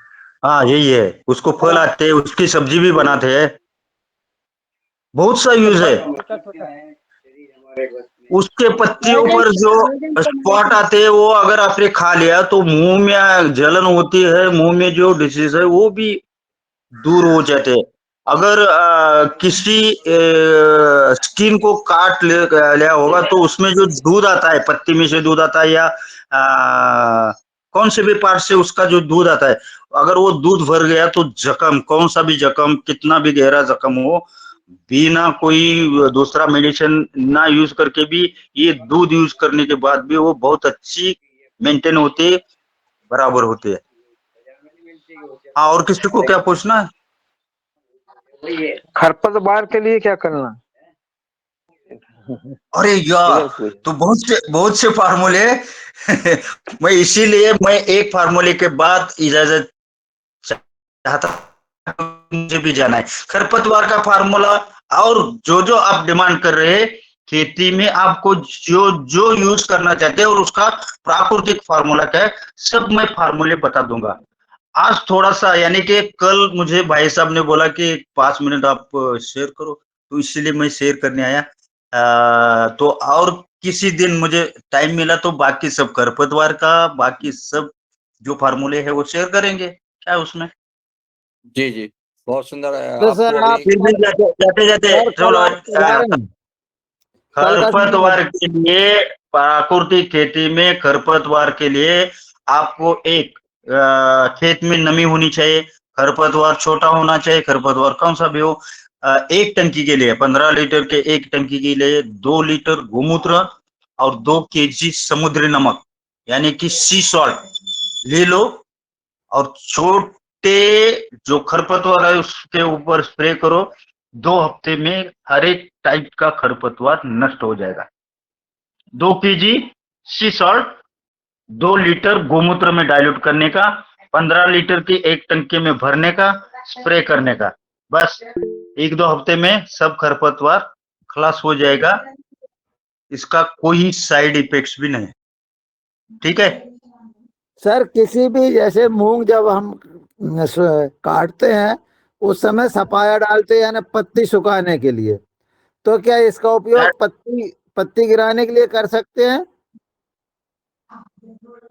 हाँ, यही है। उसको फल आते हैं, उसकी सब्जी भी बनाते हैं, बहुत सा उसके यूज है। छोटा छोटा। उसके पत्तियों सहजन पर सहजन जो को मैं स्पॉट आते हैं वो अगर आपने खा लिया तो मुंह में जलन होती है, मुंह में जो डिसीज है वो भी दूर हो जाते हैं। अगर किसी स्किन को काट लिया होगा तो उसमें जो दूध आता है, पत्ती में से दूध आता है, या कौन से भी पार्ट से उसका जो दूध आता है, अगर वो दूध भर गया तो जख्म, कौन सा भी जख्म, कितना भी गहरा जख्म हो, बिना कोई दूसरा मेडिसिन ना यूज करके भी, ये दूध यूज करने के बाद भी वो बहुत अच्छी मेंटेन होती है, बराबर होती है। हाँ, और किसी को क्या पूछना है? खरपतवार के लिए क्या करना? अरे यार, तो बहुत से फार्मूले मैं इसीलिए मैं एक फार्मूले के बाद इजाजत चाहता मुझे भी जाना है खरपतवार का फार्मूला। और जो जो आप डिमांड कर रहे हैं खेती में आपको जो जो यूज करना चाहते हैं और उसका प्राकृतिक फार्मूला क्या है, सब मैं फार्मूले बता दूंगा। आज थोड़ा सा यानी कि कल मुझे भाई साहब ने बोला कि 5 मिनट आप शेयर करो, तो इसलिए मैं शेयर करने आया। तो और किसी दिन मुझे टाइम मिला तो बाकी सब खरपतवार का बाकी सब जो फार्मूले है वो शेयर करेंगे, क्या है उसमें। जी जी, बहुत सुंदर है। तो सर आपको आप अभी फिर भी जाते जाते जाते सर कल चलो आप कब आ रहे हैं? कल का समय खरपतवार बता- के लिए प्राकृतिक खेती में खरपतवार के लिए आपको एक खेत में नमी होनी चाहिए, खरपतवार छोटा होना चाहिए, खरपतवार कौन सा भी हो। एक टंकी के लिए 15 लीटर के एक टंकी के लिए 2 लीटर गोमूत्र और 2 केजी समुद्री नमक यानी कि सी सॉल्ट ले लो और छोटे जो खरपतवार है उसके ऊपर स्प्रे करो। 2 हफ्ते में हर एक टाइप का खरपतवार नष्ट हो जाएगा। 2 केजी सी सॉल्ट 2 लीटर गोमूत्र में डाइल्यूट करने का, 15 लीटर की एक टंकी में भरने का, स्प्रे करने का। बस 1-2 हफ्ते में सब खरपतवार खलास हो जाएगा। इसका कोई साइड इफेक्ट्स भी नहीं, ठीक है। सर किसी भी जैसे मूंग जब हम काटते हैं उस समय सफाया डालते हैं यानी पत्ती सुखाने के लिए, तो क्या इसका उपयोग पत्ती पत्ती गिराने के लिए कर सकते हैं?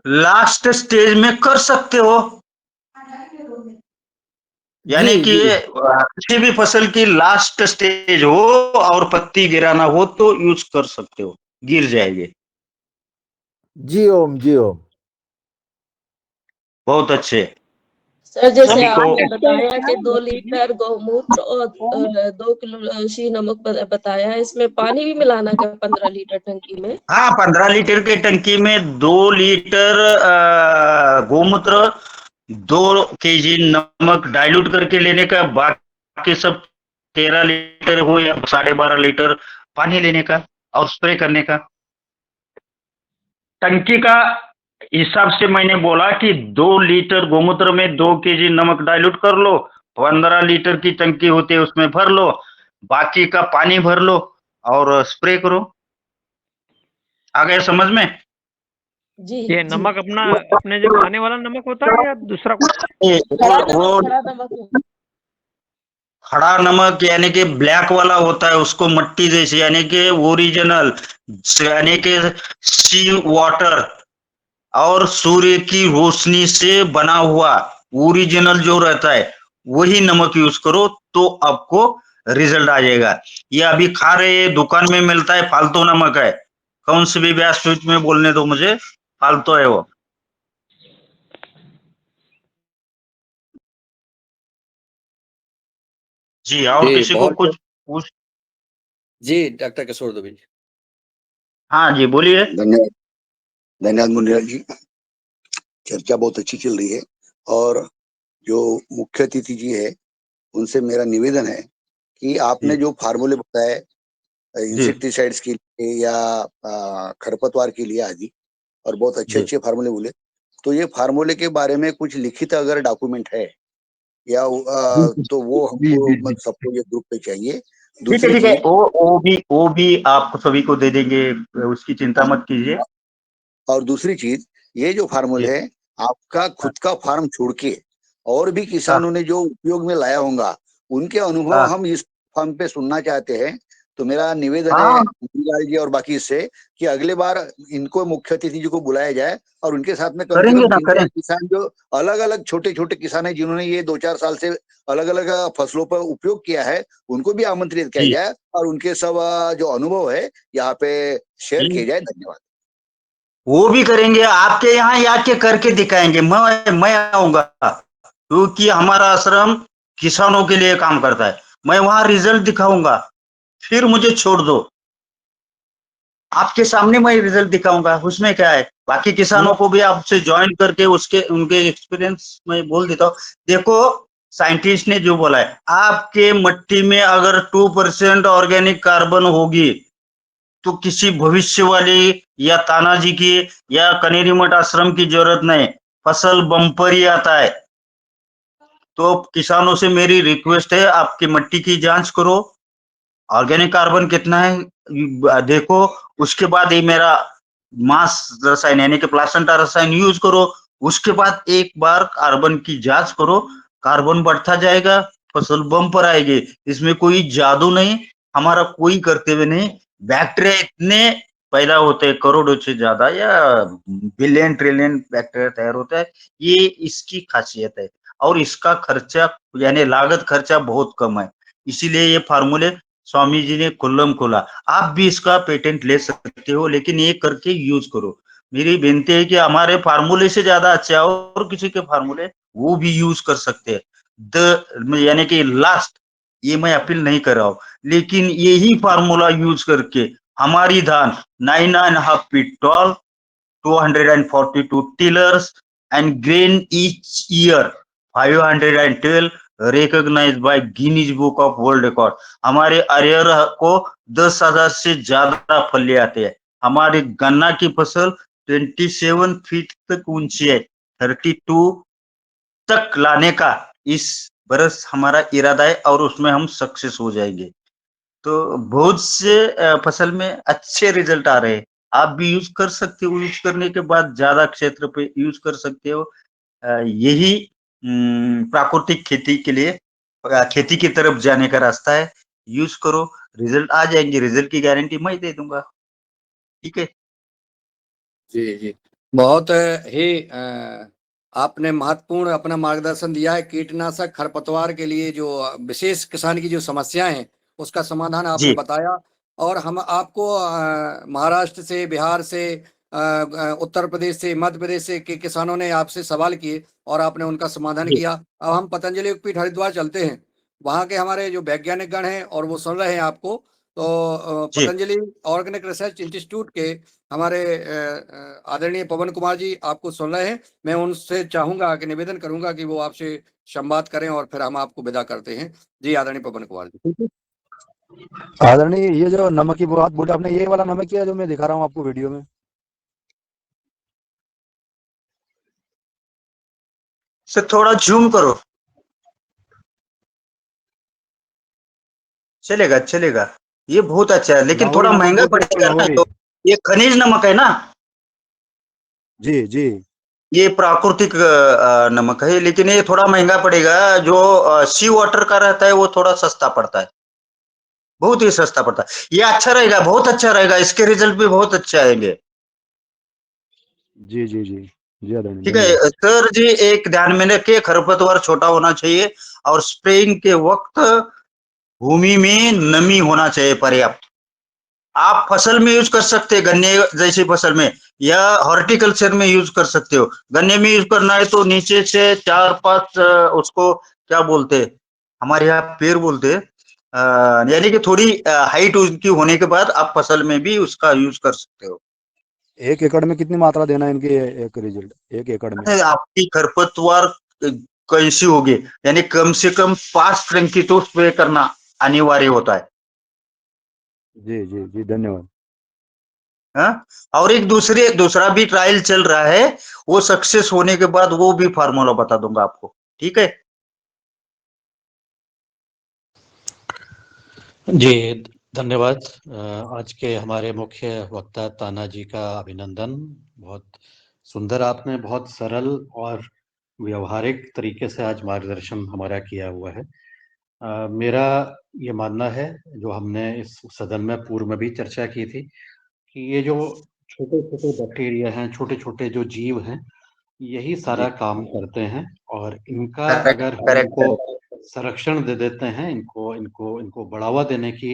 लास्ट स्टेज में कर सकते हो, जी यानी कि जी किसी भी फसल की लास्ट स्टेज हो और पत्ती गिराना हो तो यूज कर सकते हो, गिर जाएगी। जी ओम जी ओम। बहुत अच्छे। सर जैसे सभी को आपने बताया कि 2 लीटर गौमूत्र और 2 किलो शी नमक बताया है, इसमें पानी भी मिलाना क्या 15 लीटर टंकी में? हाँ 15 लीटर के टंकी में 2 लीटर गोमूत्र 2 केजी नमक डाइल्यूट करके लेने का, बाकी सब 13 लीटर हो या 12.5 लीटर पानी लेने का और स्प्रे करने का। टंकी का हिसाब से मैंने बोला कि 2 लीटर गोमूत्र में 2 केजी नमक डाइल्यूट कर लो, 15 लीटर की टंकी होती है उसमें भर लो, बाकी का पानी भर लो और स्प्रे करो। आ गया समझ में? जी ये जी। नमक अपना अपने जो खाने वाला नमक होता है या दूसरा कुछ? खड़ा नमक खड़ा नमक यानी कि ब्लैक वाला होता है, उसको मट्टी जैसे यानी कि ओरिजिनल यानी कि सी वाटर और सूर्य की रोशनी से बना हुआ ओरिजिनल जो रहता है वही नमक यूज करो तो आपको रिजल्ट आ जाएगा। ये अभी खा रहे हैं दुकान में मिलता है फालतू नमक है, कौन से भी व्यासपीठ में बोलने दो मुझे, फालतू है वो। जी और जी किसी को बहुत कुछ पूछ। जी, डॉक्टर किशोर दुबे जी। हाँ जी बोलिए। धन्यवाद धन्यवाद मुनिलाल जी। चर्चा बहुत अच्छी चल रही है और जो मुख्य अतिथि जी है उनसे मेरा निवेदन है कि आपने जी जो फार्मूले बताए जी इंसेक्टिसाइड्स के लिए या खरपतवार के लिए आदि और बहुत अच्छे जी अच्छे फार्मूले बोले, तो ये फार्मूले के बारे में कुछ लिखित अगर डॉक्यूमेंट है या तो वो जी हमको जी जी सबको ये ग्रुप पे चाहिए। ठीक है दूसरी ठीक है, चीज, वो भी आपको सभी को दे देंगे, उसकी चिंता मत कीजिए। और दूसरी चीज ये जो फार्मूले जी है आपका हाँ खुद का फार्म छोड़ के और भी हाँ किसानों ने जो उपयोग में लाया होगा उनके अनुभव हाँ हम इस फार्म पे सुनना चाहते हैं। तो मेरा निवेदन है हाँ, मोतीलाल जी और बाकी से कि अगले बार इनको मुख्य अतिथि जी को बुलाया जाए और उनके साथ में कम से करेंगे कम ना 3-4 करें। किसान जो अलग अलग छोटे छोटे किसान है जिन्होंने ये 2-4 साल से अलग अलग फसलों पर उपयोग किया है उनको भी आमंत्रित किया जी जाए और उनके सब जो अनुभव है यहाँ पे शेयर जी किए जाए। धन्यवाद। वो भी करेंगे, आपके यहाँ ही आके करके दिखाएंगे, मैं आऊंगा क्योंकि हमारा आश्रम किसानों के लिए काम करता है। मैं वहां रिजल्ट दिखाऊंगा, फिर मुझे छोड़ दो, आपके सामने मैं रिजल्ट दिखाऊंगा, उसमें क्या है। बाकी किसानों को भी आपसे ज्वाइन करके उसके उनके एक्सपीरियंस में बोल देता हूँ। देखो साइंटिस्ट ने जो बोला है आपके मट्टी में अगर 2% ऑर्गेनिक कार्बन होगी तो किसी भविष्य वाली या तानाजी की या कनेरी मठ आश्रम की जरूरत नहीं, फसल बम्पर ही आता है। तो किसानों से मेरी रिक्वेस्ट है, आपकी मिट्टी की जांच करो, ऑर्गेनिक कार्बन कितना है देखो, उसके बाद ये मेरा मास रसायन यानी कि प्लासेंटा रसायन यूज करो, उसके बाद एक बार कार्बन की जांच करो, कार्बन बढ़ता जाएगा, फसल बम पर आएगी, इसमें कोई जादू नहीं, हमारा कोई कर्तव्य नहीं। बैक्टीरिया इतने पैदा होते हैं, करोड़ों से ज्यादा या बिलियन ट्रिलियन बैक्टीरिया तैयार होता है, ये इसकी खासियत है। और इसका खर्चा यानी लागत खर्चा बहुत कम है, इसीलिए ये फार्मूले स्वामी जी ने खुल्लम खोला। आप भी इसका पेटेंट ले सकते हो, लेकिन ये करके यूज करो। मेरी विनती है कि हमारे फार्मूले से ज्यादा अच्छा और किसी के फार्मूले वो भी यूज कर सकते हैं। यानी कि लास्ट, ये मैं अपील नहीं कर रहा हूं, लेकिन यही फार्मूला यूज करके हमारी धान 9.5 feet tall, 242 tillers and grain each year 512 recognized by Guinness Book of World Record। हमारे अरियर को 10,000 से ज्यादा फली आते हैं। हमारी गन्ना की फसल 27 फीट तक ऊंची है, 32 तक लाने का इस बरस हमारा इरादा है और उसमें हम सक्सेस हो जाएंगे। तो बहुत से फसल में अच्छे रिजल्ट आ रहे हैं, आप भी यूज कर सकते हो, यूज करने के बाद ज्यादा क्षेत्र पे यूज कर सकते हो। यही प्राकृतिक खेती के लिए खेती की तरफ जाने का रास्ता है। यूज करो, रिजल्ट आ जाएंगे, रिजल्ट की गारंटी मैं दे दूंगा। ठीक है जी जी, बहुत ही आपने महत्वपूर्ण अपना मार्गदर्शन दिया है। कीटनाशक खरपतवार के लिए जो विशेष किसान की जो समस्याएं हैं उसका समाधान आपने जी बताया। और हम आपको महाराष्ट्र से, बिहार से, उत्तर प्रदेश से, मध्य प्रदेश से के किसानों ने आपसे सवाल किए और आपने उनका समाधान जी किया। अब हम पतंजलि योगपीठ हरिद्वार चलते हैं, वहाँ के हमारे जो वैज्ञानिक गण हैं और वो सुन रहे हैं आपको। तो जी पतंजलि ऑर्गेनिक रिसर्च इंस्टीट्यूट के हमारे आदरणीय पवन कुमार जी आपको सुन रहे हैं। मैं उनसे चाहूंगा कि निवेदन करूंगा कि वो आपसे संवाद करें और फिर हम आपको विदा करते हैं। जी आदरणीय पवन कुमार जी। आदरणीय, ये जो नमक की बात बोले आपने, ये वाला नमक ही है जो मैं दिखा रहा हूँ आपको वीडियो में। से थोड़ा जूम करो, चलेगा चलेगा। ये बहुत अच्छा है, लेकिन लाहौरी थोड़ा नमक महंगा बोलते हैं इसको, पड़ेगा ना, लाहौरी। तो ये खनिज नमक है ना, जी जी ये प्राकृतिक नमक है, लेकिन ये थोड़ा महंगा पड़ेगा। जो सी वाटर का रहता है वो थोड़ा सस्ता पड़ता है, बहुत ही सस्ता पड़ता है। ये अच्छा रहेगा, बहुत अच्छा रहेगा, इसके रिजल्ट भी बहुत अच्छे आएंगे। जी जी जी जी आदरणीय, ठीक धन्यवाद। है सर जी, एक ध्यान में रखिए, खरपतवार छोटा होना चाहिए और स्प्रेइंग के वक्त भूमि में नमी होना चाहिए पर्याप्त। आप फसल में यूज कर सकते हैं, गन्ने जैसी फसल में, या हॉर्टिकल्चर में यूज कर सकते हो। गन्ने में यूज करना है तो नीचे से 4-5 उसको क्या बोलते हैं, हमारे यहाँ पेड़ बोलते हैं, यानी कि थोड़ी हाइट उसकी होने के बाद आप फसल में भी उसका यूज कर सकते हो। 1 एकड़ में कितनी मात्रा देना है इनकी, एक रिजल्ट 1 एकड़ में? आपकी खरपतवार कैसी होगी, यानी कम से कम 5 टन की तो स्प्रे करना अनिवार्य होता है। जी जी जी धन्यवाद। हाँ? और एक दूसरा भी ट्रायल चल रहा है, वो सक्सेस होने के बाद वो भी फार्मूला बता दूंगा आपको। ठीक है जी, धन्यवाद। आज के हमारे मुख्य वक्ता ताना जी का अभिनंदन। बहुत सुंदर, आपने बहुत सरल और व्यवहारिक तरीके से आज मार्गदर्शन हमारा किया हुआ है। मेरा ये मानना है, जो हमने इस सदन में पूर्व में भी चर्चा की थी, कि ये जो छोटे-छोटे बैक्टीरिया हैं, छोटे-छोटे जो जीव हैं, यही सारा जी, काम करते हैं। और इनका करेक्ट अगर हम करेक्ट इनको संरक्षण दे देते हैं, इनको इनको इनको बढ़ावा देने की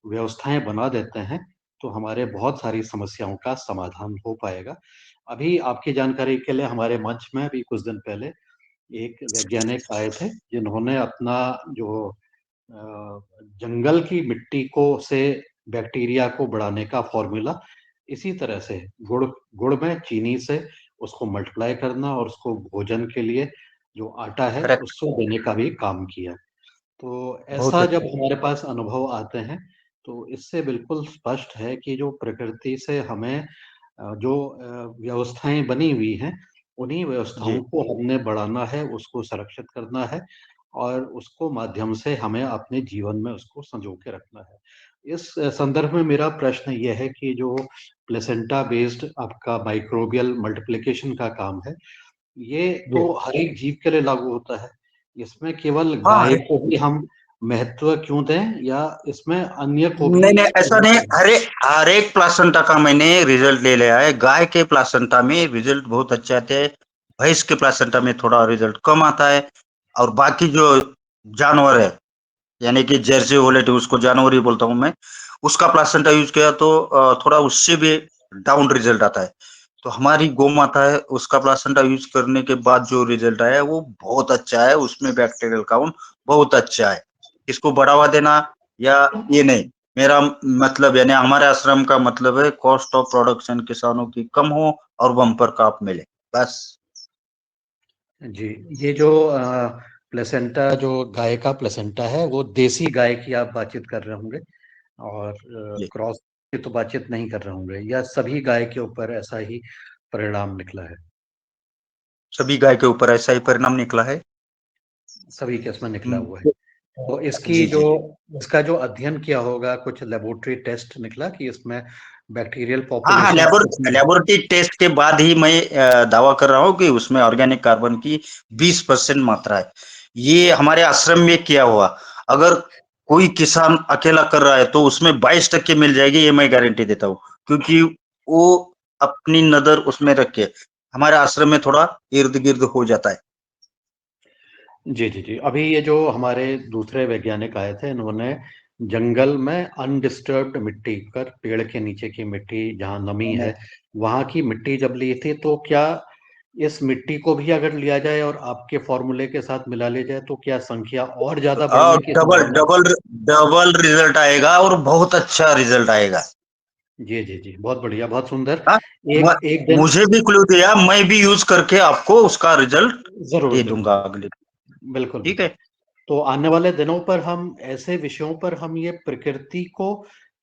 व्यवस्थाएँ बना देते हैं, तो हमारे बहुत सारी समस्याओं का समाधान हो पाएगा। अभी आपकी जानकारी के लिए हमारे मंच में अभी कुछ दिन पहले एक वैज्ञानिक आए थे, जिन्होंने अपना जो जंगल की मिट्टी को से बैक्टीरिया को बढ़ाने का फ़ॉर्मूला इसी तरह से गुड़ गुड़ में चीनी से उसको मल्टीप्लाई करना और उसको भोजन के लिए जो आटा है करेक्ट। उसको देने का भी काम किया। तो बहुत ऐसा जब अच्छा। हमारे पास अनुभव आते हैं, तो इससे बिल्कुल स्पष्ट है कि जो प्रकृति से हमें जो व्यवस्थाएँ बनी हुई हैं, उन्हीं जी व्यवस्थाओं को हमने बढ़ाना है, उसको संरक्षित करना है और उसको माध्यम से हमें अपने जीवन में उसको संजो के रखना है। इस संदर्भ में मेरा प्रश्न ये है कि जो प्लेसेंटा बेस्ड आपका माइक्रोबियल मल्टीप्लिकेशन का काम है, ये जी तो हर एक जीव के लिए लागू होता है। इसमें केवल हाँ गाय को ही हम महत्व क्यों दें या इसमें अन्य को भी नहीं नहीं ऐसा नहीं, हर एक प्लासेंटा का मैंने रिजल्ट ले लिया है। गाय के प्लासेंटा में रिजल्ट बहुत अच्छे आते हैं, भैंस के प्लासेंटा में थोड़ा रिजल्ट कम आता है, और बाकी जो जानवर है यानी कि जर्सी होलेट उसको जानवर ही बोलता हूँ मैं, उसका प्लासेंटा यूज किया तो थोड़ा उससे भी डाउन रिजल्ट आता है। तो हमारी गौ माता है उसका प्लासेंटा यूज करने के बाद जो रिजल्ट आया है वो बहुत अच्छा है, उसमें बैक्टीरियल काउंट बहुत अच्छा है। इसको बढ़ावा देना या ये नहीं, मेरा मतलब यानी हमारे आश्रम का मतलब है कॉस्ट ऑफ प्रोडक्शन किसानों की कम हो और बम्पर काप मिले, बस। जी, ये जो प्लेसेंटा जो गाय का प्लेसेंटा है वो देसी गाय की आप बातचीत कर रहे होंगे और जी क्रॉस की तो बातचीत नहीं कर रहे होंगे या सभी गाय के ऊपर ऐसा ही परिणाम निकला है? सभी गाय के ऊपर ऐसा ही परिणाम निकला है। सभी के इसमें निकला हुआ है। जी तो इसकी जो जी जी इसका जो अध्ययन किया होगा कुछ लेबोरेटरी टेस्ट निकला कि इसमें बैक्टीरियल हाँ हाँ, पॉपुलेशन कितनी है? लेबोरेटरी टेस्ट के बाद ही मैं दावा कर रहा हूँ कि उसमें ऑर्गेनिक कार्बन की 20% मात्रा है। ये हमारे आश्रम में किया हुआ, अगर कोई किसान अकेला कर रहा है तो उसमें 22% मिल जाएगी, ये मैं गारंटी देता हूँ, क्योंकि वो अपनी नजर उसमें रख के हमारे आश्रम में थोड़ा इर्द गिर्द हो जाता है। जी, जी, जी। अभी ये जो हमारे दूसरे वैज्ञानिक आए थे, इन्होंने जंगल में अनडिस्टर्ब्ड मिट्टी पर पेड़ के नीचे की मिट्टी जहाँ नमी है, वहाँ की मिट्टी जब ली थी, तो क्या इस मिट्टी को भी अगर लिया जाए और आपके फ़ॉर्मूले के साथ मिला लिया जाए, तो क्या संख्या और ज़्यादा और बढ़ने की डबल संभावना है? डबल डबल रिजल्ट आएगा और बहुत अच्छा रिजल्ट आएगा। जी, जी, जी। बहुत बढ़िया, बहुत सुंदर। हाँ, एक एक दिन मुझे भी क्लू दिया, मैं भी यूज करके आपको उसका रिजल्ट ज़रूर, दे बिल्कुल, दूंगा अगले। बिल्कुल। बिल्कुल, ठीक बिल्कुल। है। तो आने वाले दिनों पर हम ऐसे विषयों पर हम ये प्रकृति को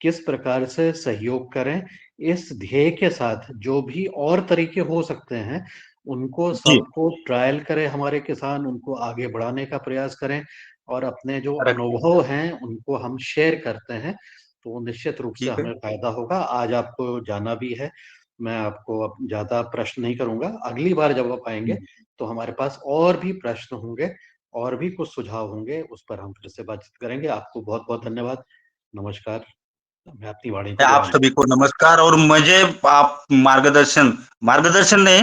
किस प्रकार से सहयोग करें, इस ध्येय के साथ जो भी और तरीके हो सकते हैं, उनको जी सबको ट्रायल करें हमारे किसान, उनको आगे बढ़ाने का प्रयास करें और अपने जो करेक्ट। अनुभव हैं, उनको हम शेयर करते हैं, तो निश्चित रूप से ठीक है। हमें फ़ायदा होगा। आज आपको जाना भी है, मैं आपको अब ज़्यादा प्रश्न नहीं करूँगा। अगली बार जब आप आएँगे, तो हमारे पास और भी प्रश्न होंगे और भी कुछ सुझाव होंगे, उस पर हम फिर से बातचीत करेंगे। आपको बहुत-बहुत धन्यवाद। नमस्कार। मैं अपनी वाणी को आप विराम सभी को नमस्कार, और मुझे आप मार्गदर्शन मार्गदर्शन ने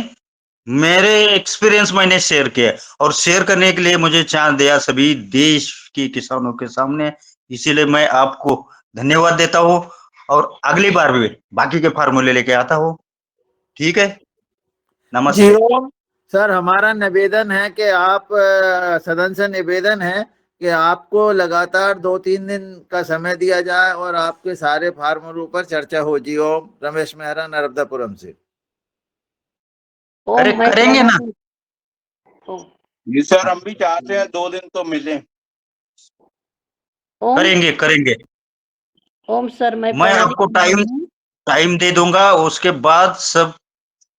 मेरे एक्सपीरियंस मैंने शेयर किया, और शेयर करने के लिए मुझे चांस दिया सभी देश की किसानों के सामने, इसीलिए मैं आपको धन्यवाद देता हूँ, और अगली बार भी बाकी के फार्मूले लेके आता हूँ। ठीक है, जी नमस्ते। ओम। सर, हमारा निवेदन है कि आप सदन से निवेदन है कि आपको लगातार 2-3 दिन का समय दिया जाए और आपके सारे फार्मूलों पर चर्चा हो। जी ओम। रमेश मेहरा, नर्मदापुरम से। अरे ओम मैं करेंगे ना। प्रणाली ओम जी सर, हम भी चाहते हैं 2 दिन तो मिले। ओम करेंगे करेंगे, ओम सर मैं मैं प्रणाली आपको टाइम हूँ। टाइम दे दूंगा, उसके बाद सब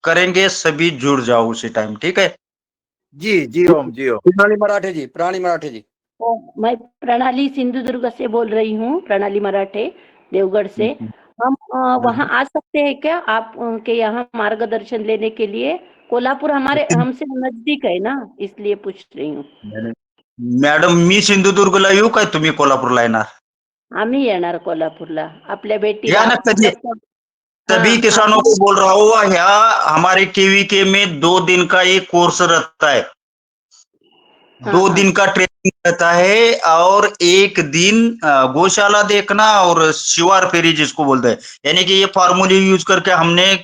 करेंगे, सभी जुड़ जाओ उसी टाइम। ठीक है। जी जी ओम। जी ओम। प्राणी मराठे जी। मैं प्रणाली सिंधुदुर्ग से बोल रही हूँ, प्रणाली मराठे, देवगढ़ से। हम वहाँ आ सकते हैं क्या आप के यहाँ मार्गदर्शन लेने के लिए? कोल्हापुर हमारे हमसे नजदीक है ना, इसलिए पूछ रही हूँ। मॅडम, मी सिंधुदुर्गला येऊ काय, तुम्ही कोल्हापूरला येणार? आम्ही येणार कोल्हापूरला आपल्या या भेटीला. ना कधी। सभी हाँ किसानों को बोल रहा हूँ, यहाँ हमारे केवीके में 2 दिन का एक कोर्स रहता है। हाँ 2 दिन का ट्रेनिंग रहता है, और एक दिन गौशाला देखना और शिवार फेरी जिसको बोलते हैं, यानी कि ये फार्मूले यूज करके हमने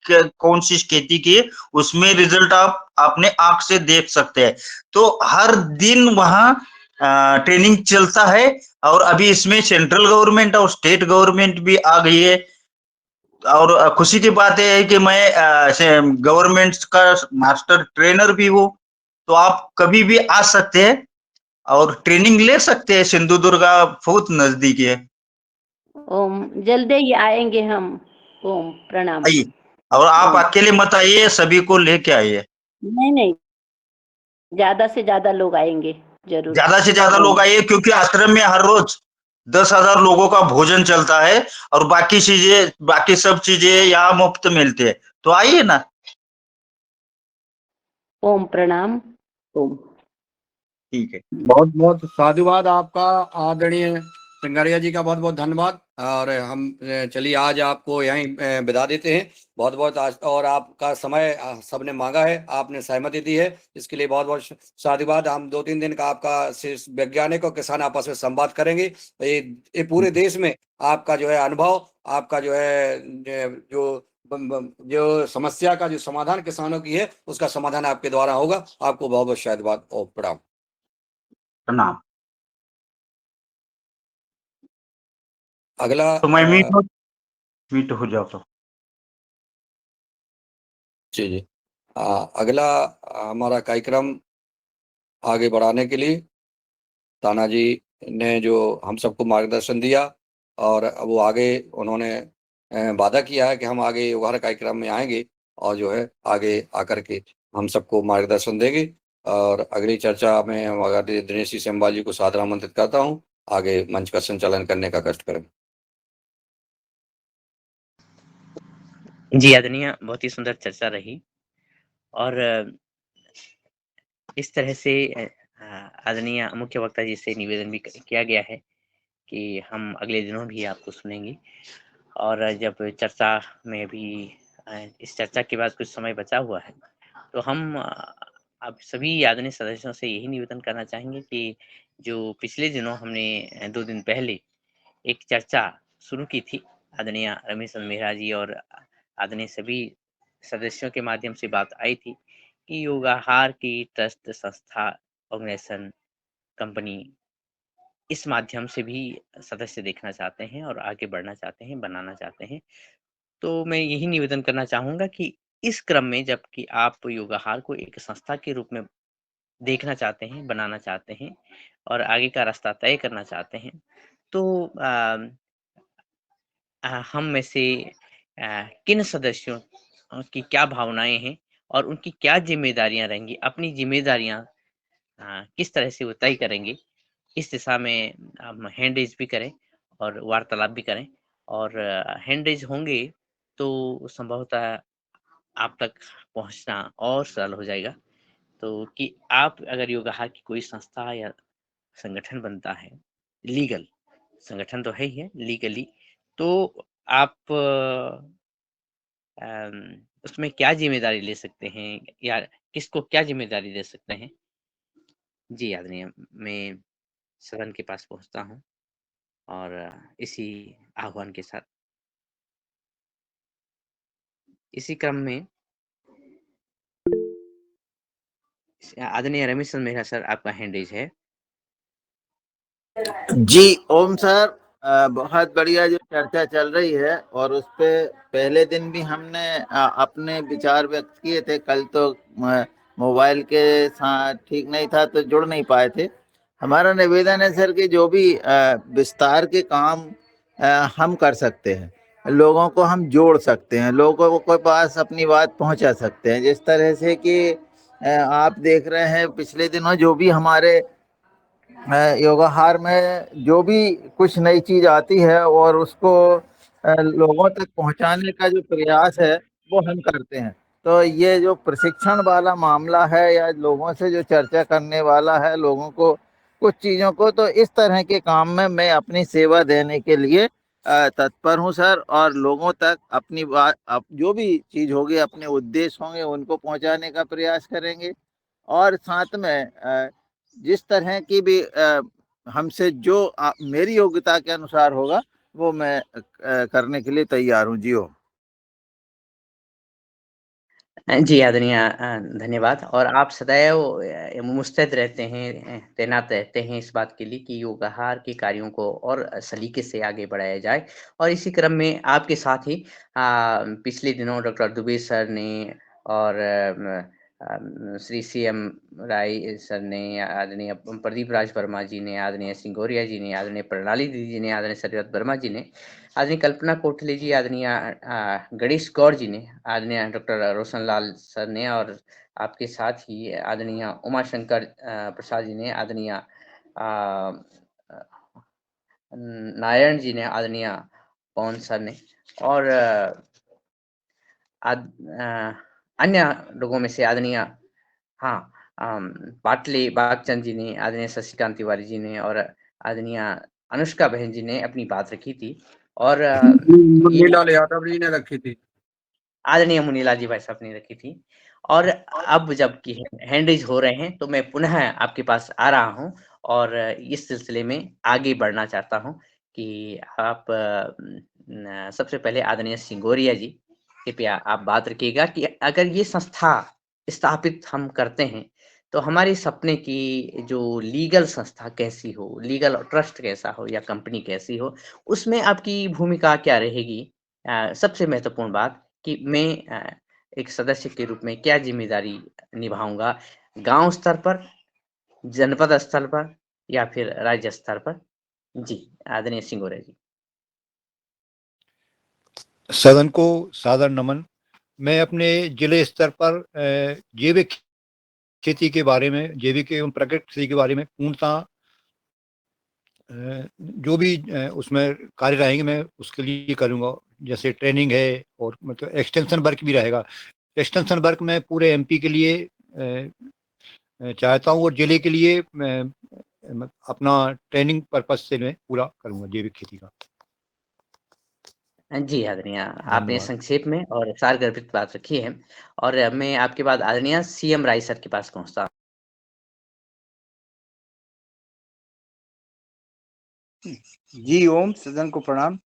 कौन सी खेती की, उसमें रिजल्ट आप अपने आंख से देख सकते हैं। तो हर दिन वहाँ ट्रेनिंग चलता है, और अभी इसमें सेंट्रल गवर्नमेंट और स्टेट गवर्नमेंट भी आ गई है, और खुशी की बात यह है कि मैं गवर्नमेंट का मास्टर ट्रेनर भी हूँ। तो आप कभी भी आ सकते हैं और ट्रेनिंग ले सकते हैं, सिंधुदुर्गा बहुत नजदीक है। ओम जल्दी ही आएंगे हम। ओम प्रणाम। आइए, और आप ओम अकेले मत आइए, सभी को लेके आइए। नहीं नहीं, ज्यादा से ज्यादा लोग आएंगे जरूर। ज्यादा से ज्यादा लोग आइए, क्योंकि आश्रम में हर रोज 10,000 लोगों का भोजन चलता है और बाकी सब चीजें यहाँ मुफ्त मिलती है, तो आइए ना। ओम प्रणाम। ओम। ठीक है। बहुत बहुत साधुवाद आपका आदरणीय सिंगारिया जी का, बहुत बहुत धन्यवाद। और हम चलिए आज आपको यहीं विदा देते हैं। बहुत बहुत और आपका समय सबने मांगा है, आपने सहमति दी है, इसके लिए बहुत बहुत साधुवाद। हम 2-3 दिन का आपका वैज्ञानिक और किसान आपस में संवाद करेंगे। ये पूरे देश में आपका जो है अनुभव, आपका जो है जो समस्या का जो समाधान किसानों की है, उसका समाधान आपके द्वारा होगा। आपको बहुत बहुत साधुवाद और प्रणाम। प्रणाम। अगला तो मैं मीट हो जाओ तो। जी जी। अगला हमारा कार्यक्रम आगे बढ़ाने के लिए तानाजी ने जो हम सबको मार्गदर्शन दिया, और वो आगे उन्होंने वादा किया है कि हम आगे योगार कार्यक्रम में आएंगे और जो है आगे आकर के हम सबको मार्गदर्शन देंगे। और अगली चर्चा में हम दिनेश जी सेमवाल जी को सादर आमंत्रित करता हूँ, आगे मंच का संचालन करने का कष्ट करें। जी आदरणीय, बहुत ही सुंदर चर्चा रही। और इस तरह से आदरणीय मुख्य वक्ता जी से निवेदन भी किया गया है कि हम अगले दिनों भी आपको सुनेंगे। और जब चर्चा में भी इस चर्चा के बाद कुछ समय बचा हुआ है, तो हम आप सभी आदरणीय सदस्यों से यही निवेदन करना चाहेंगे कि जो पिछले दिनों हमने 2 दिन पहले एक चर्चा शुरू की थी, आदरणीय रमेश चंद्र मेहरा जी और आदरणीय सभी सदस्यों के माध्यम से बात आई थी कि योगाहार की ट्रस्ट संस्था, ऑर्गेनाइजेशन, कंपनी इस माध्यम से भी सदस्य देखना चाहते हैं और आगे बढ़ना चाहते हैं, बनाना चाहते हैं। तो मैं यही निवेदन करना चाहूँगा कि इस क्रम में जबकि आप योगाहार को एक संस्था के रूप में देखना चाहते हैं, बनाना चाहते हैं और आगे का रास्ता तय करना चाहते हैं, तो हम में से किन सदस्यों की क्या भावनाएँ हैं और उनकी क्या ज़िम्मेदारियाँ रहेंगी, अपनी ज़िम्मेदारियाँ किस तरह से वो तय करेंगे, इस दिशा में हम हैंड रेज़ भी करें और वार्तालाप भी करें। और हैंड रेज़ होंगे तो संभवतः आप तक पहुँचना और सरल हो जाएगा। तो कि आप अगर योगाहार की कोई संस्था या संगठन बनता है, लीगल संगठन तो है ही है, लीगली, तो आप उसमें क्या ज़िम्मेदारी ले सकते हैं या किसको क्या ज़िम्मेदारी दे सकते हैं? जी, आदरणीय, मैं सदन के पास पहुँचता हूँ और इसी आह्वान के साथ इसी क्रम में आदरणीय रमेश चंद्र मेहरा सर, आपका हैंड रेज़ है। जी ओम सर, बहुत बढ़िया जो चर्चा चल रही है, और उस पे पहले दिन भी हमने अपने विचार व्यक्त किए थे। कल तो मोबाइल के साथ ठीक नहीं था तो जुड़ नहीं पाए थे। हमारा निवेदन है सर कि जो भी विस्तार के काम हम कर सकते हैं, लोगों को हम जोड़ सकते हैं, लोगों के पास अपनी बात पहुंचा सकते हैं। जिस तरह से कि आप देख रहे हैं पिछले दिनों जो भी हमारे योगाहार में जो भी कुछ नई चीज आती है और उसको लोगों तक पहुंचाने का जो प्रयास है वो हम करते हैं। तो ये जो प्रशिक्षण वाला मामला है या लोगों से जो चर्चा करने वाला है, लोगों को कुछ चीज़ों को, तो इस तरह के काम में मैं अपनी सेवा देने के लिए तत्पर हूं सर। और लोगों तक अपनी बात, जो भी चीज़ होगी, अपने उद्देश्य होंगे उनको पहुंचाने का प्रयास करेंगे। और साथ में जिस तरह की भी हमसे जो मेरी योग्यता के अनुसार होगा वो मैं करने के लिए तैयार हूँ। जी। जी, आदरणीय, धन्यवाद। और आप सदैव मुस्तैद रहते हैं, तैनात रहते हैं इस बात के लिए कि योगाहार के कार्यों को और सलीके से आगे बढ़ाया जाए। और इसी क्रम में आपके साथ ही पिछले दिनों डॉक्टर दुबे सर ने और श्री सीएम राय सर ने, आदरणीय प्रदीप राज वर्मा जी ने, आदरणीय सिंगोरिया जी ने, आदरणीय प्रणाली दीदी जी ने, आदरणीय सरियत वर्मा जी ने, आदरणीय कल्पना कोठले जी, आदरणीय गणेश गौर जी ने, आदरणीय डॉक्टर रोशन लाल सर ने और आपके साथ ही आदरणीय उमाशंकर प्रसाद जी ने, आदरणीय नारायण जी ने, आदरणीय पवन सर ने और अन्य लोगों में से आदरणीय पाटली बागचंद जी ने, आदरणीय शशिकांत तिवारी जी ने और आदरणीय अनुष्का बहन जी ने अपनी बात रखी थी और मुन्नीलाल यादव जी ने रखी थी, आदरणीय मुनीलाल जी भाई साहब ने रखी थी। और अब जबकि हैंडरेज हो रहे हैं तो मैं पुनः आपके पास आ रहा हूं और इस सिलसिले में आगे बढ़ना चाहता हूं कि आप सबसे पहले आदरणीय सिंगोरिया जी, कृपया आप बात रखिएगा कि अगर ये संस्था स्थापित हम करते हैं तो हमारे सपने की जो लीगल संस्था कैसी हो, लीगल ट्रस्ट कैसा हो या कंपनी कैसी हो, उसमें आपकी भूमिका क्या रहेगी? सबसे महत्वपूर्ण बात कि मैं एक सदस्य के रूप में क्या जिम्मेदारी निभाऊंगा, गांव स्तर पर, जनपद स्तर पर या फिर राज्य स्तर पर? जी, आदरणीय सिंगोरे जी। सदन को सादर नमन। मैं अपने जिले स्तर पर जैविक खेती के बारे में, जैविक एवं प्राकृतिक खेती के बारे में पूर्णतः जो भी उसमें कार्य रहेंगे मैं उसके लिए करूँगा। जैसे ट्रेनिंग है और मतलब एक्सटेंशन वर्क भी रहेगा। एक्सटेंशन वर्क मैं पूरे एमपी के लिए चाहता हूँ और जिले के लिए मैं अपना ट्रेनिंग पर्पज से मैं पूरा करूँगा जैविक खेती का। जी, आदरणीय, आपने धन्यवाद। संक्षेप में और सारगर्भित बात रखी है और मैं आपके बाद आदरणीय सीएम राय सर के पास पहुँचता जी ओम, सदन को प्रणाम।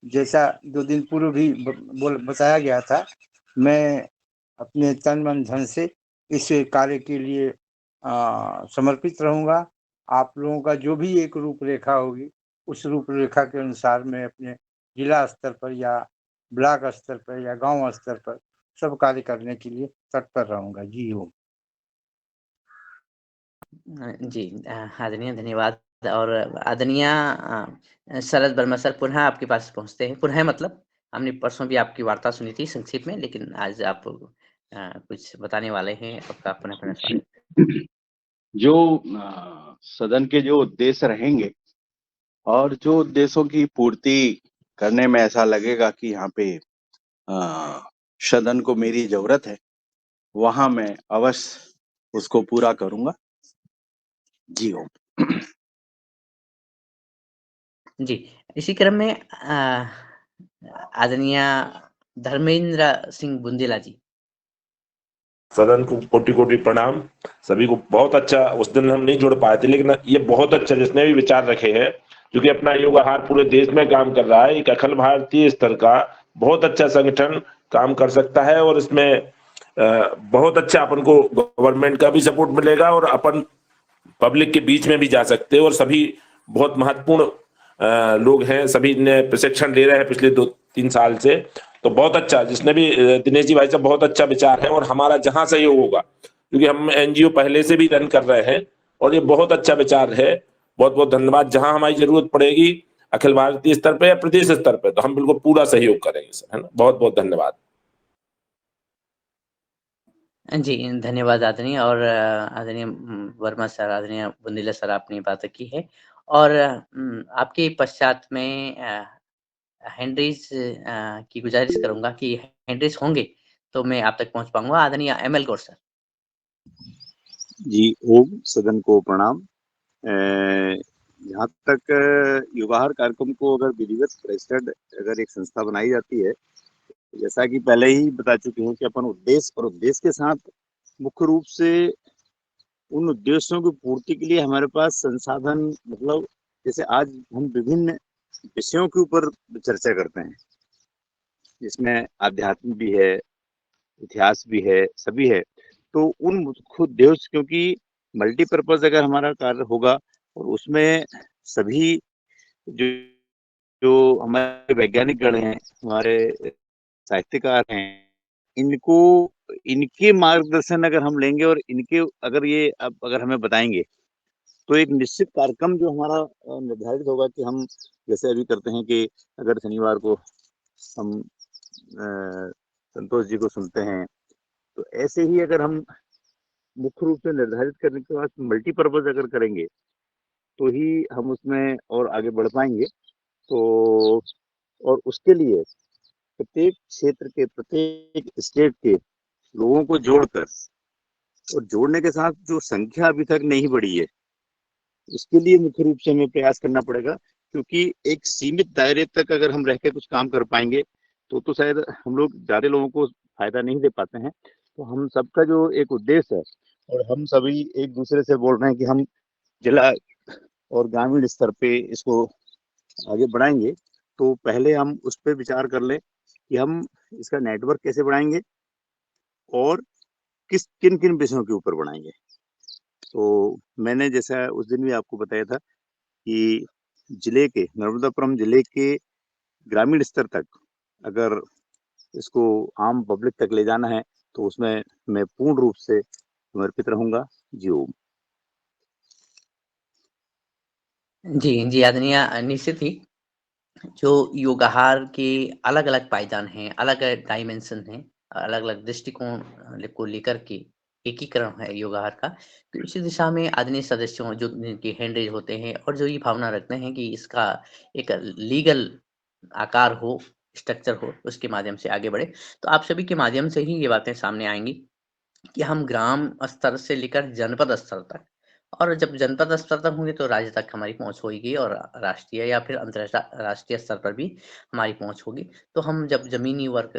जैसा 2 दिन पूर्व भी बताया गया था, मैं अपने तन मन धन से इस कार्य के लिए समर्पित रहूंगा। आप लोगों का जो भी एक रूपरेखा होगी, उस रूपरेखा के अनुसार मैं अपने जिला स्तर पर या ब्लॉक स्तर पर या गांव स्तर पर सब कार्य करने के लिए तत्पर रहूंगा। जी ओम। जी, आदरणीय धन्यवाद और आदरणीय शरद वर्मा सर पुनः आपके पास पहुँचते हैं। पुनः मतलब हमने परसों भी आपकी वार्ता सुनी थी संक्षेप में, लेकिन आज आप कुछ बताने वाले हैं। आपका पुनः स्वागत। जो सदन के जो उद्देश्य रहेंगे और जो उद्देश्यों की पूर्ति करने में ऐसा लगेगा कि यहाँ पे सदन को मेरी जरूरत है, वहां मैं अवश्य उसको पूरा करूंगा। जी ओम। जी, इसी क्रम में आदरणीय धर्मेंद्र सिंह बुंदेला जी। सदन को कोटि कोटि प्रणाम। सभी को बहुत अच्छा, उस दिन हम नहीं जुड़ पाए थे लेकिन ये बहुत अच्छा जिसने भी विचार रखे हैं, क्योंकि अपना योग आहार पूरे देश में काम कर रहा है। एक अखिल भारतीय स्तर का बहुत अच्छा संगठन काम कर सकता है और इसमें बहुत अच्छा अपन को गवर्नमेंट का भी सपोर्ट मिलेगा और अपन पब्लिक के बीच में भी जा सकते हैं। और सभी बहुत महत्वपूर्ण लोग हैं, सभी ने प्रशिक्षण ले रहे हैं पिछले 2-3 साल से। तो बहुत अच्छा, जिसने भी दिनेश जी भाई साहब, बहुत अच्छा विचार है और हमारा जहां सहयोग होगा, क्योंकि हम एनजीओ पहले से भी रन कर रहे हैं और ये बहुत अच्छा विचार है। बहुत बहुत धन्यवाद। जहां हमारी जरूरत पड़ेगी अखिल भारतीय स्तर पे या प्रदेश स्तर पे, तो हम बिल्कुल पूरा सहयोग करेंगे सर, है ना। बहुत बहुत धन्यवाद। जी, धन्यवाद आदरणीय और आदरणीय वर्मा सर, आदरणीय बुंदेला सर, आपने बात की है और आपके पश्चात में हैंडरेज की गुजारिश करूंगा कि हैंडरेज होंगे तो मैं आप तक पहुंच पाऊंगा। आदरणीय एमएल गौर सर। जी ओम, सदन को प्रणाम। जहाँ तक युवाहार कार्यक्रम को अगर विधिवत रजिस्टर्ड अगर एक संस्था बनाई जाती है, जैसा कि पहले ही बता चुके हैं कि अपन उद्देश्य और उद्देश्य के साथ मुख्य रूप से उन उद्देश्यों की पूर्ति के लिए हमारे पास संसाधन, मतलब जैसे आज हम विभिन्न विषयों के ऊपर चर्चा करते हैं, जिसमें आध्यात्म भी है, इतिहास भी है, सभी है। तो उन मुख्य उद्देश्य, क्योंकि मल्टीपर्पज अगर हमारा कार्य होगा और उसमें सभी जो जो हमारे वैज्ञानिक गण हैं, हमारे साहित्यकार हैं, इनको इनके मार्गदर्शन अगर हम लेंगे और इनके अगर ये अब अगर हमें बताएंगे, तो एक निश्चित कार्यक्रम जो हमारा निर्धारित होगा कि हम जैसे अभी करते हैं कि अगर शनिवार को हम संतोष जी को सुनते हैं तो ऐसे ही अगर हम मुख्य रूप से निर्धारित करने के बाद मल्टीपर्पज अगर करेंगे तो ही हम उसमें और आगे बढ़ पाएंगे। तो और उसके लिए प्रत्येक क्षेत्र के, प्रत्येक स्टेट के लोगों को जोड़कर, और जोड़ने के साथ जो संख्या अभी तक नहीं बढ़ी है, उसके लिए मुख्य रूप से हमें प्रयास करना पड़ेगा। क्योंकि एक सीमित दायरे तक अगर हम रह के कुछ काम कर पाएंगे तो शायद हम लोग ज्यादा लोगों को फायदा नहीं दे पाते हैं। तो हम सबका जो एक उद्देश्य है, और हम सभी एक दूसरे से बोल रहे हैं कि हम जिला और ग्रामीण स्तर पे इसको आगे बढ़ाएंगे, तो पहले हम उस पर विचार कर लें कि हम इसका नेटवर्क कैसे बढ़ाएंगे और किन किन विषयों के ऊपर बढ़ाएंगे। तो मैंने जैसा उस दिन भी आपको बताया था कि जिले के, नर्मदापुरम जिले के ग्रामीण स्तर तक अगर इसको आम पब्लिक तक ले जाना है तो उसमें मैं पूर्ण रूप से समर्पित रहूंगा। जी ओम। जी आदरणीय, निश्चित ही जो योगाहार के अलग अलग पायदान हैं, अलग अलग डायमेंशन हैं, अलग अलग दृष्टिकोण को लेकर के एकीकरण है योगाहार का। तो इसी दिशा में आदरणीय सदस्यों जो जिनके हैंड रेज होते हैं और जो ये भावना रखते हैं कि इसका एक लीगल आकार हो, स्ट्रक्चर हो, उसके माध्यम से आगे बढ़े, तो आप सभी के माध्यम से ही ये बातें सामने आएंगी कि हम ग्राम स्तर से लेकर जनपद स्तर तक, और जब जनपद स्तर तक होंगे तो राज्य तक हमारी पहुंच होगी, और राष्ट्रीय या फिर अंतर्राष्ट्रीय स्तर पर भी हमारी पहुंच होगी। तो हम जब जमीनी वर्ग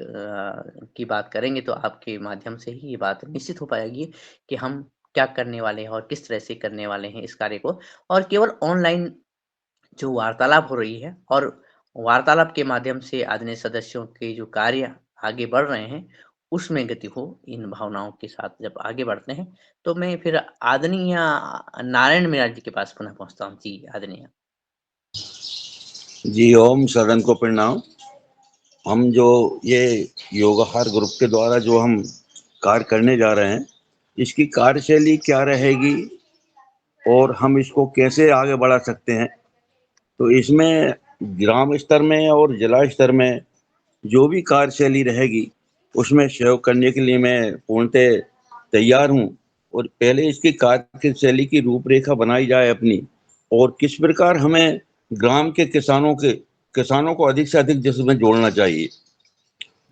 की बात करेंगे तो आपके माध्यम से ही ये बात निश्चित हो पाएगी कि हम क्या करने वाले हैं और किस तरह से करने वाले हैं इस कार्य को। और केवल ऑनलाइन जो वार्तालाप हो रही है, और वार्तालाप के माध्यम से आदरणीय सदस्यों के जो कार्य आगे बढ़ रहे हैं, उसमें गति हो, इन भावनाओं के साथ जब आगे बढ़ते हैं, तो मैं फिर आदरणीय नारायण मीणा जी के पास पुनः पहुँचता हूँ। जी आदरणीय। जी ओम, सदन को प्रणाम। हम जो ये योगाहार ग्रुप के द्वारा जो हम कार्य करने जा रहे हैं, इसकी कार्यशैली क्या रहेगी और हम इसको कैसे आगे बढ़ा सकते हैं, तो इसमें ग्राम स्तर में और जिला स्तर में जो भी कार्यशैली रहेगी उसमें सहयोग करने के लिए मैं पूर्णतः तैयार हूँ। और पहले इसकी कार्यशैली की रूपरेखा बनाई जाए अपनी, और किस प्रकार हमें ग्राम के किसानों को अधिक से अधिक जिसमें जोड़ना चाहिए,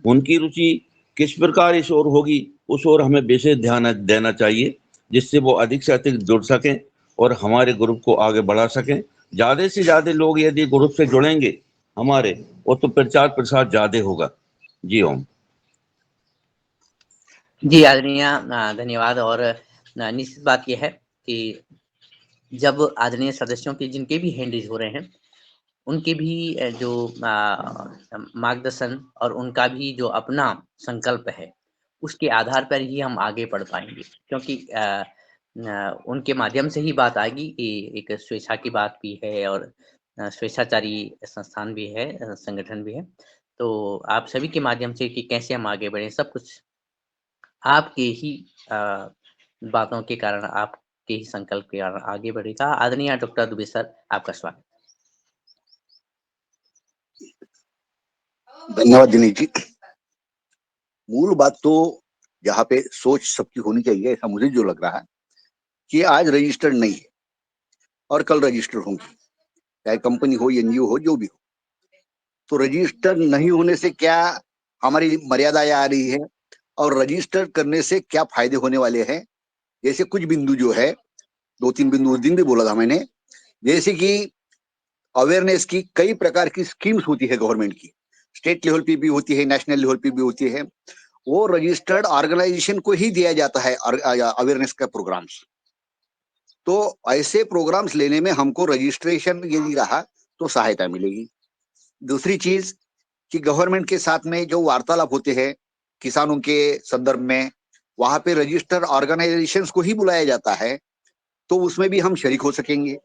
उनकी रुचि किस प्रकार इस ओर होगी, उस ओर हमें विशेष ध्यान देना चाहिए, जिससे वो अधिक से अधिक जुड़ सकें और हमारे ग्रुप को आगे बढ़ा सकें। ज़्यादा से ज़्यादा लोग यदि ग्रुप से जुड़ेंगे हमारे, वो तो प्रचार प्रसार ज़्यादा होगा। जी ओम। जी आदरणीय, धन्यवाद। और निश्चित बात यह है कि जब आदरणीय सदस्यों के जिनके भी हैंडल हो रहे हैं, उनके भी जो मार्गदर्शन और उनका भी जो अपना संकल्प है, उसके आधार पर ही हम आगे बढ़ पाएंगे। क्योंकि उनके माध्यम से ही बात आएगी कि एक स्वेच्छा की बात भी है और स्वेच्छाचारी संस्थान भी है, संगठन भी है। तो आप सभी के माध्यम से कि कैसे हम आगे बढ़ें, सब कुछ आपके ही बातों के कारण, आपके ही संकल्प के कारण आगे बढ़ेगा। आदरणीय डॉक्टर दुबे सर, आपका स्वागत। धन्यवाद दिनेश जी। मूल बात तो यहाँ पे सोच सबकी होनी चाहिए, ऐसा मुझे जो लग रहा है कि आज रजिस्टर्ड नहीं है और कल रजिस्टर होंगी, चाहे कंपनी हो, एनजीओ हो, जो भी हो। तो रजिस्टर नहीं होने से क्या हमारी मर्यादाएं आ रही है और रजिस्टर करने से क्या फायदे होने वाले हैं, जैसे कुछ बिंदु जो है, 2-3 बिंदु उस दिन भी बोला था मैंने। जैसे कि अवेयरनेस की कई प्रकार की स्कीम्स होती है गवर्नमेंट की, स्टेट लेवल पे भी होती है, नेशनल लेवल पे भी होती है। वो रजिस्टर्ड ऑर्गेनाइजेशन को ही दिया जाता है अवेयरनेस का प्रोग्राम्स। तो ऐसे प्रोग्राम्स लेने में हमको रजिस्ट्रेशन यदि रहा तो सहायता मिलेगी। दूसरी चीज कि गवर्नमेंट के साथ में जो वार्तालाप होते हैं किसानों के संदर्भ में, वहां पे रजिस्टर्ड ऑर्गेनाइजेशंस को ही बुलाया जाता है, तो उसमें भी हम शरीक हो सकेंगे।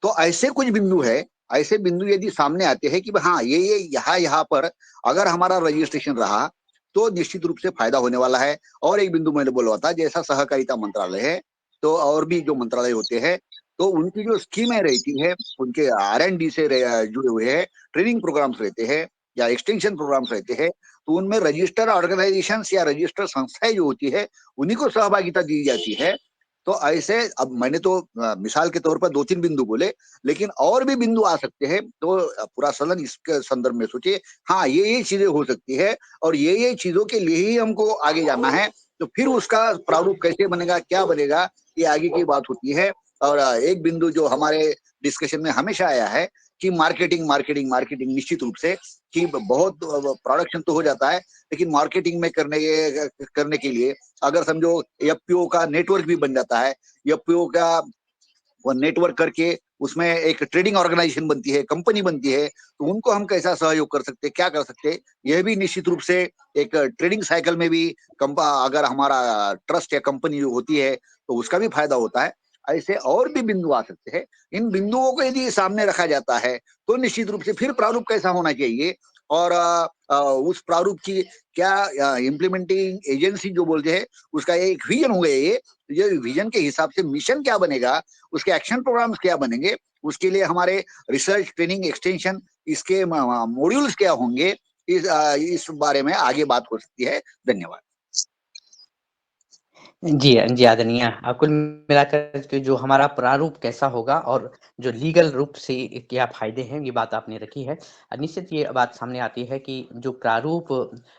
तो ऐसे कुछ बिंदु है, ऐसे बिंदु यदि सामने आते हैं कि हाँ ये यहाँ पर अगर हमारा रजिस्ट्रेशन रहा तो निश्चित रूप से फायदा होने वाला है। और एक बिंदु मैंने बोला था, जैसा सहकारिता मंत्रालय है तो और भी जो मंत्रालय होते हैं, तो उनकी जो स्कीमें रहती है, उनके R&D से जुड़े हुए हैं ट्रेनिंग प्रोग्राम्स रहते हैं या एक्सटेंशन प्रोग्राम्स रहते हैं, तो उनमें रजिस्टर ऑर्गेनाइजेशन या रजिस्टर संस्थाएं जो होती है उन्हीं को सहभागिता दी जाती है। तो ऐसे अब मैंने तो मिसाल के तौर पर 2-3 बिंदु बोले, लेकिन और भी बिंदु आ सकते हैं। तो पूरा सदन इसके संदर्भ में सोचे, हाँ ये चीजें हो सकती है और ये चीजों के लिए ही हमको आगे जाना है। तो फिर उसका प्रारूप कैसे बनेगा, क्या बनेगा, ये आगे की बात होती है। और एक बिंदु जो हमारे डिस्कशन में हमेशा आया है कि मार्केटिंग मार्केटिंग मार्केटिंग, निश्चित रूप से कि बहुत प्रोडक्शन तो हो जाता है, लेकिन मार्केटिंग में करने के लिए अगर समझो एफपीओ का नेटवर्क भी बन जाता है, एफपीओ का वो नेटवर्क करके उसमें एक ट्रेडिंग ऑर्गेनाइजेशन बनती है, कंपनी बनती है, तो उनको हम कैसा सहयोग कर सकते हैं, क्या कर सकते हैं, यह भी निश्चित रूप से एक ट्रेडिंग साइकिल में भी अगर हमारा ट्रस्ट या कंपनी होती है तो उसका भी फायदा होता है। ऐसे और भी बिंदु आ सकते हैं। इन बिंदुओं को यदि सामने रखा जाता है तो निश्चित रूप से फिर प्रारूप कैसा होना चाहिए और उस प्रारूप की क्या इम्प्लीमेंटिंग एजेंसी जो बोलते हैं उसका एक विजन हो गया। ये विजन के हिसाब से मिशन क्या बनेगा, उसके एक्शन प्रोग्राम्स क्या बनेंगे, उसके लिए हमारे रिसर्च ट्रेनिंग एक्सटेंशन इसके मॉड्यूल्स क्या होंगे, इस बारे में आगे बात हो सकती है। धन्यवाद। जी, जी आदरणीय, कुल मिलाकर के जो हमारा प्रारूप कैसा होगा और जो लीगल रूप से क्या फ़ायदे हैं, ये बात आपने रखी है। निश्चित ये बात सामने आती है कि जो प्रारूप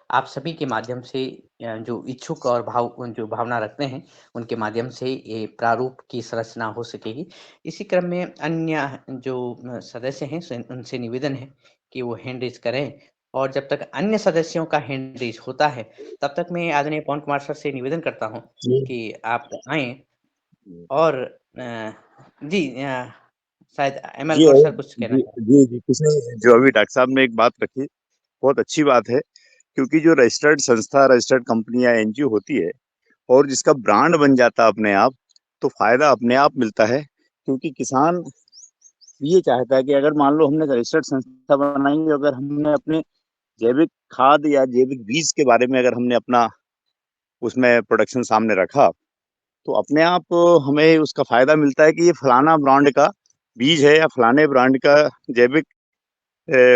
आप सभी के माध्यम से जो इच्छुक और जो भावना रखते हैं, उनके माध्यम से ये प्रारूप की संरचना हो सकेगी। इसी क्रम में अन्य जो सदस्य हैं, उनसे निवेदन है कि वो हैंड रेज़ करें और जब तक अन्य सदस्यों का हैंड रेज़ होता है, तब तक मैं आदरणीय पवन कुमार सर से निवेदन करता हूँ कि आप आएँ और जी शायद एमएल जी गौर सर कुछ कहना जी चाहें। जी जी कुछ नहीं, जो अभी डॉक्टर साहब ने एक बात रखी बहुत अच्छी बात है, क्योंकि जो रजिस्टर्ड संस्था, रजिस्टर्ड कंपनी या एनजीओ होती है और जिसका ब्रांड बन जाता है अपने आप, तो फायदा अपने आप मिलता है। क्योंकि किसान ये चाहता है कि अगर मान लो हमने रजिस्टर्ड संस्था बनाई, अगर हमने अपने जैविक खाद या जैविक बीज के बारे में अगर हमने अपना उसमें प्रोडक्शन सामने रखा, तो अपने आप हमें उसका फायदा मिलता है कि ये फलाना ब्रांड का बीज है या फलाने ब्रांड का जैविक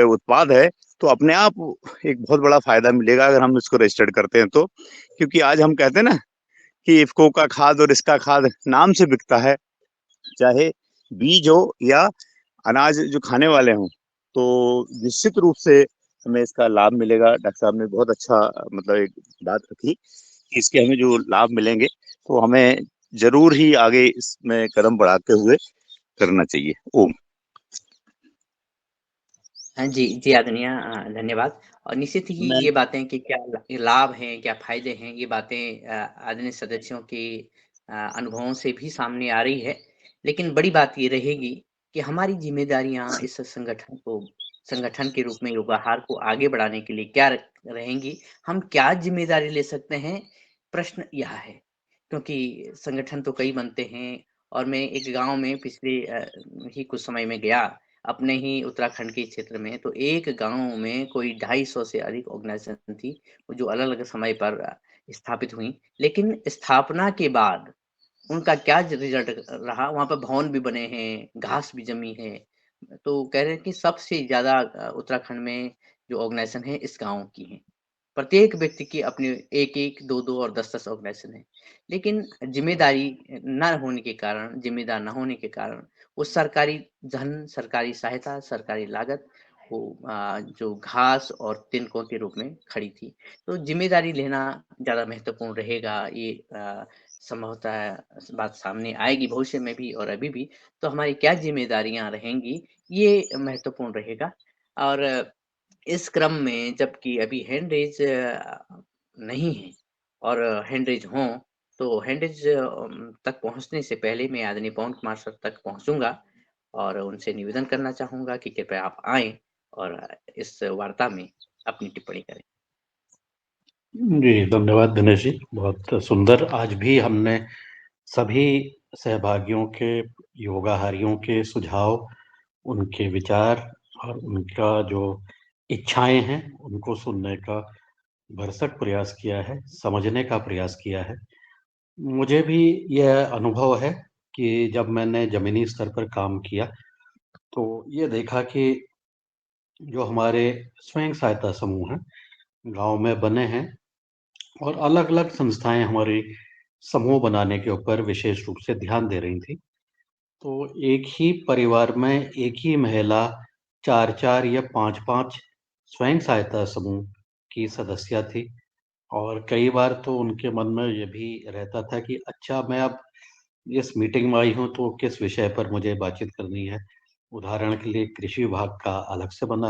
उत्पाद है। तो अपने आप एक बहुत बड़ा फायदा मिलेगा अगर हम इसको रजिस्टर्ड करते हैं तो। क्योंकि आज हम कहते हैं ना कि इफ्को का खाद और इसका खाद नाम से बिकता है, चाहे बीज हो या अनाज जो खाने वाले हों। तो निश्चित रूप से हमें इसका लाभ मिलेगा। डॉक्टर साहब ने बहुत अच्छा मतलब एक बात रखी कि इसके हमें जो लाभ मिलेंगे तो हमें जरूर ही आगे इसमें कदम बढ़ाते हुए करना चाहिए। ओम। हाँ जी, जी आदरणीय धन्यवाद और निश्चित ही मैं ये बातें कि क्या लाभ हैं, क्या फ़ायदे हैं, ये बातें आदरणीय सदस्यों के अनुभवों से भी सामने आ रही है। लेकिन बड़ी बात ये रहेगी कि हमारी ज़िम्मेदारियाँ इस संगठन के रूप में योगाहार को आगे बढ़ाने के लिए क्या रहेंगी? हम क्या ज़िम्मेदारी ले सकते हैं? प्रश्न यह है। क्योंकि संगठन तो कई बनते हैं और मैं एक गाँव में पिछले ही कुछ समय में गया अपने ही उत्तराखंड के क्षेत्र में, तो एक गाँव में कोई 250 से अधिक ऑर्गेनाइज़ेशन थी, जो अलग-अलग समय पर स्थापित हुई। लेकिन स्थापना के बाद उनका क्या रिज़ल्ट रहा, वहाँ पे भवन भी बने हैं, घास भी जमी है। तो कह रहे हैं कि सबसे ज़्यादा उत्तराखंड में जो ऑर्गेनाइज़ेशन है, इस गाँव की हैं। प्रत्येक व्यक्ति की अपनी 1-1, 2-2 और 10-10 ऑर्गेनाइज़ेशन है। लेकिन ज़िम्मेदारी ना होने के कारण, ज़िम्मेदार ना होने के कारण, वो सरकारी धन, सरकारी सहायता, सरकारी लागत वो जो घास और तिनकों के रूप में खड़ी थी। तो ज़िम्मेदारी लेना ज़्यादा महत्वपूर्ण रहेगा। ये संभवतः बात सामने आएगी भविष्य में भी और अभी भी। तो हमारी क्या ज़िम्मेदारियाँ रहेंगी, ये महत्वपूर्ण रहेगा और इस क्रम में जबकि अभी हैंड रेज़ नहीं है और हैंड रेज़ हों, तो हैंड रेज़ तक पहुँचने से पहले मैं आदरणीय पवन कुमार सर तक पहुँचूँगा और उनसे निवेदन करना चाहूँगा कि कृपया आप आएँ और इस वार्ता में अपनी टिप्पणी करें। जी, धन्यवाद दिनेश जी, बहुत सुंदर। आज भी हमने सभी सहभागियों के, योगाहारियों के सुझाव, उनके विचार और उनका जो इच्छाएँ हैं, उनको सुनने का भरसक प्रयास किया है, समझने का प्रयास किया है। मुझे भी यह अनुभव है कि जब मैंने ज़मीनी स्तर पर काम किया, तो ये देखा कि जो हमारे स्वयं सहायता समूह हैं, गांव में बने हैं और अलग-अलग संस्थाएं हमारे समूह बनाने के ऊपर विशेष रूप से ध्यान दे रही थी। तो एक ही परिवार में एक ही महिला 4-4 या 5-5 स्वयं सहायता समूह की सदस्या थी और कई बार तो उनके मन में ये भी रहता था कि अच्छा मैं अब इस मीटिंग में आई हूँ तो किस विषय पर मुझे बातचीत करनी है। उदाहरण के लिए कृषि विभाग का अलग से बना,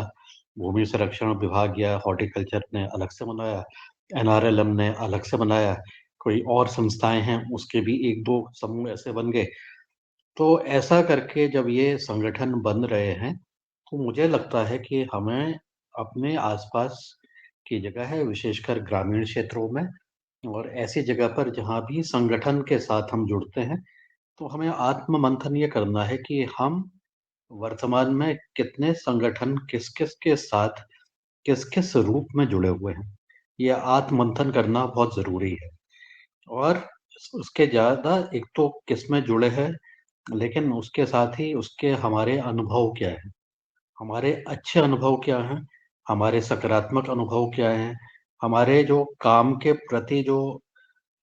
भूमि संरक्षण विभाग या हॉर्टिकल्चर ने अलग से बनाया, एनआरएलएम ने अलग से बनाया, कोई और संस्थाएँ हैं उसके भी 1-2 समूह ऐसे बन गए। तो ऐसा करके जब ये संगठन बन रहे हैं, तो मुझे लगता है कि हमें अपने आस-पास की जगह है, विशेषकर ग्रामीण क्षेत्रों में और ऐसी जगह पर जहाँ भी संगठन के साथ हम जुड़ते हैं, तो हमें आत्म-मंथन ये करना है कि हम वर्तमान में कितने संगठन किस-किस के साथ, किस-किस रूप में जुड़े हुए हैं। ये आत्म-मंथन करना बहुत ज़रूरी है और उसके ज़्यादा एक तो किसमें जुड़े हैं, लेकिन उसके साथ ही उसके हमारे अनुभव क्या हैं? हमारे अच्छे अनुभव क्या हैं? हमारे सकारात्मक अनुभव क्या हैं? हमारे जो काम के प्रति जो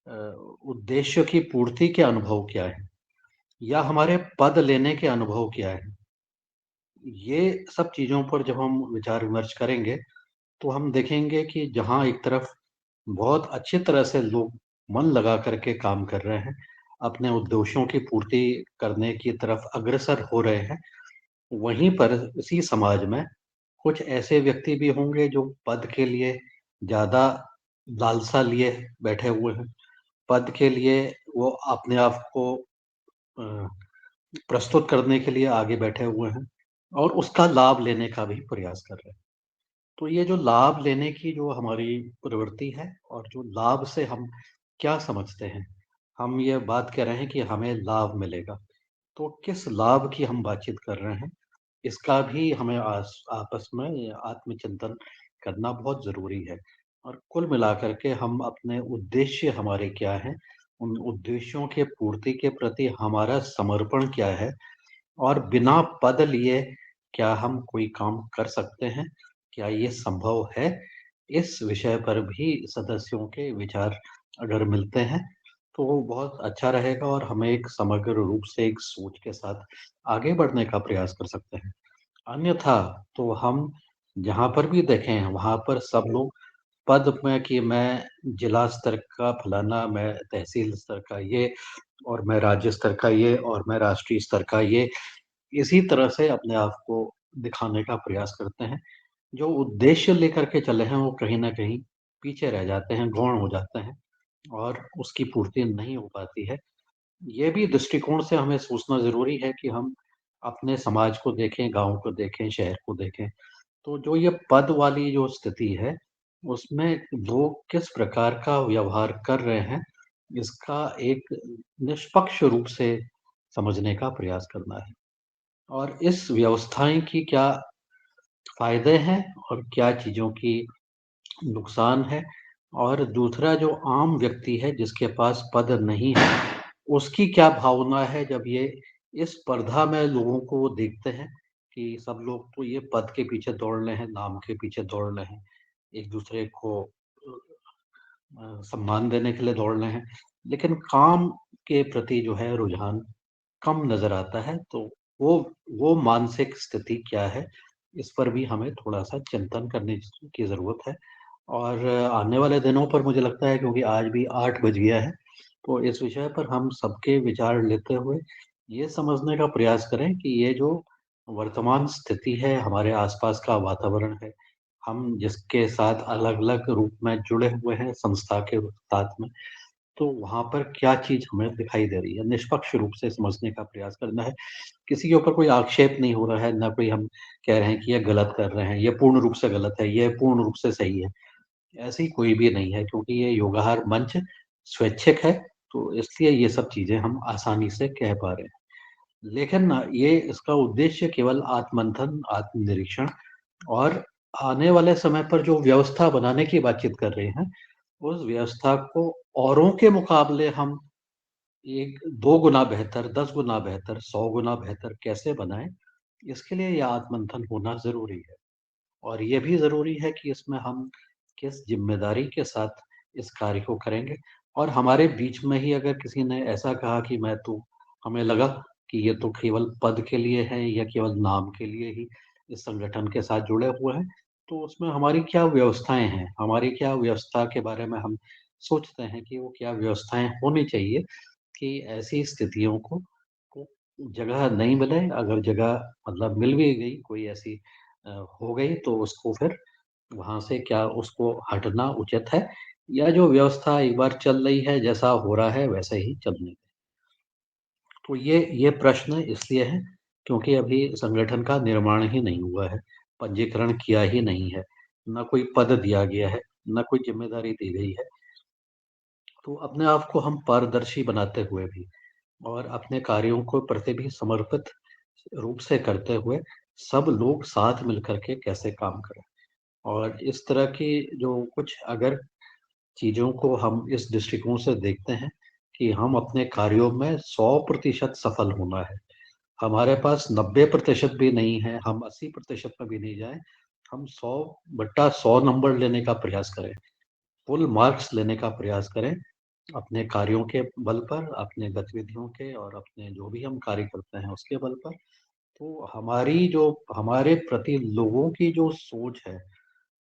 अ, उद्देश्य की पूर्ति के अनुभव क्या हैं? या हमारे पद लेने के अनुभव क्या हैं? ये सब चीज़ों पर जब हम विचार-विमर्श करेंगे, तो हम देखेंगे कि जहाँ एक तरफ बहुत अच्छी तरह से लोग मन लगा कर के काम कर रहे हैं, अपने उद्देश्यों की पूर्ति करने की तरफ अग्रसर हो रहे हैं, वहीं पर इसी समाज में कुछ ऐसे व्यक्ति भी होंगे जो पद के लिए ज़्यादा लालसा लिए बैठे हुए हैं। पद के लिए वो अपने आप को अ, प्रस्तुत करने के लिए आगे बैठे हुए हैं और उसका लाभ लेने का भी प्रयास कर रहे हैं। तो ये जो लाभ लेने की जो हमारी प्रवृत्ति है और जो लाभ से हम क्या समझते हैं, हम ये बात कर रहे हैं कि हमें लाभ मिलेगा। तो किस लाभ की हम बातचीत कर रहे हैं, इसका भी हमें आपस में आत्मचिंतन करना बहुत ज़रूरी है। और कुल मिलाकर के हम अपने उद्देश्य हमारे क्या हैं, उन उद्देश्यों के पूर्ति के प्रति हमारा समर्पण क्या है और बिना पद लिए क्या हम कोई काम कर सकते हैं? क्या ये संभव है? इस विषय पर भी सदस्यों के विचार अगर मिलते हैं, तो वो बहुत अच्छा रहेगा और हमें एक समग्र रूप से एक सोच के साथ आगे बढ़ने का प्रयास कर सकते हैं। अन्यथा तो हम जहाँ पर भी देखें, वहाँ पर सब लोग पद में कि मैं जिला स्तर का फलाना, मैं तहसील स्तर का ये और मैं राज्य स्तर का ये और मैं राष्ट्रीय स्तर का ये, इसी तरह से अपने आप को दिखाने का प्रयास करते हैं। जो उद्देश्य लेकर के चले हैं, वो कहीं न कहीं पीछे रह जाते हैं, गौण हो जाते हैं और उसकी पूर्ति नहीं हो पाती है। ये भी दृष्टिकोण से हमें सोचना ज़रूरी है कि हम अपने समाज को देखें, गाँव को देखें, शहर को देखें। तो जो ये पद वाली जो स्थिति है, उसमें लोग किस प्रकार का व्यवहार कर रहे हैं, इसका एक निष्पक्ष रूप से समझने का प्रयास करना है। और इस व्यवस्थाएँ की क्या फ़ायदे हैं और क्या चीज़ों की नुकसान है और दूसरा जो आम व्यक्ति है जिसके पास पद नहीं है, उसकी क्या भावना है जब ये इस स्पर्धा में लोगों को वो देखते हैं कि सब लोग तो ये पद के पीछे दौड़ रहे हैं, नाम के पीछे दौड़ रहे हैं, एक-दूसरे को सम्मान देने के लिए दौड़ रहे हैं, लेकिन काम के प्रति जो है रुझान कम नज़र आता है, तो वो वो मानसिक स्थिति क्या है, इस पर भी हमें थोड़ा-सा चिंतन करने की ज़रूरत है। और आने वाले दिनों पर मुझे लगता है क्योंकि आज भी 8 बज गया है, तो इस विषय पर हम सबके विचार लेते हुए ये समझने का प्रयास करें कि ये जो वर्तमान स्थिति है, हमारे आस-पास का वातावरण है, हम जिसके साथ अलग-अलग रूप में जुड़े हुए हैं संस्था के साथ में, तो वहाँ पर क्या चीज़ हमें दिखाई दे रही है, निष्पक्ष रूप से समझने का प्रयास करना है। किसी के ऊपर कोई आक्षेप नहीं हो रहा है, ना कोई हम कह रहे हैं कि ये गलत कर रहे हैं, ये पूर्ण रूप से गलत है, ये पूर्ण रूप से सही है। ऐसी कोई भी नहीं है क्योंकि ये योगाहार मंच स्वैच्छिक है, तो इसलिए ये सब चीज़ें हम आसानी से कह पा रहे हैं। लेकिन ये इसका उद्देश्य केवल आत्ममंथन, आत्मनिरीक्षण और आने वाले समय पर जो व्यवस्था बनाने की बातचीत कर रहे हैं, उस व्यवस्था को औरों के मुकाबले हम 1 2 गुना बेहतर, 10 गुना बेहतर, 100 गुना बेहतर कैसे बनाएँ, इसके लिए ये आत्ममंथन होना ज़रूरी है। और ये भी ज़रूरी है कि इसमें हम किस जिम्मेदारी के साथ इस कार्य को करेंगे। और हमारे बीच में ही अगर किसी ने ऐसा कहा कि हमें लगा कि ये तो केवल पद के लिए है या केवल नाम के लिए ही इस संगठन के साथ जुड़े हुए हैं, तो उसमें हमारी क्या व्यवस्थाएं हैं, हमारी क्या व्यवस्था के बारे में हम सोचते हैं कि वो क्या व्यवस्थाएं होनी चाहिए कि ऐसी स्थितियों को जगह नहीं मिले। अगर जगह मतलब मिल भी गई, कोई ऐसी हो गई, तो उसको फिर वहाँ से क्या उसको हटना उचित है, या जो व्यवस्था एक बार चल रही है, जैसा हो रहा है वैसे ही चलने दें। तो ये प्रश्न इसलिए है क्योंकि अभी संगठन का निर्माण ही नहीं हुआ है, पंजीकरण किया ही नहीं है, ना कोई पद दिया गया है, ना कोई जिम्मेदारी दी गई है। तो अपने आप को हम पारदर्शी बनाते हुए भी और अपने कार्यों को प्रति भी समर्पित रूप से करते हुए सब लोग साथ मिलकर के कैसे काम करें। और इस तरह की जो कुछ अगर चीज़ों को हम इस दृष्टिकोण से देखते हैं कि हम अपने कार्यों में 100% सफल होना है। हमारे पास 90% भी नहीं है, हम 80% में भी नहीं जाएँ, हम 100/100 नंबर लेने का प्रयास करें, फुल मार्क्स लेने का प्रयास करें, अपने कार्यों के बल पर, अपने गतिविधियों के और अपने जो भी हम कार्य करते हैं उसके बल पर। तो हमारे प्रति लोगों की जो सोच है,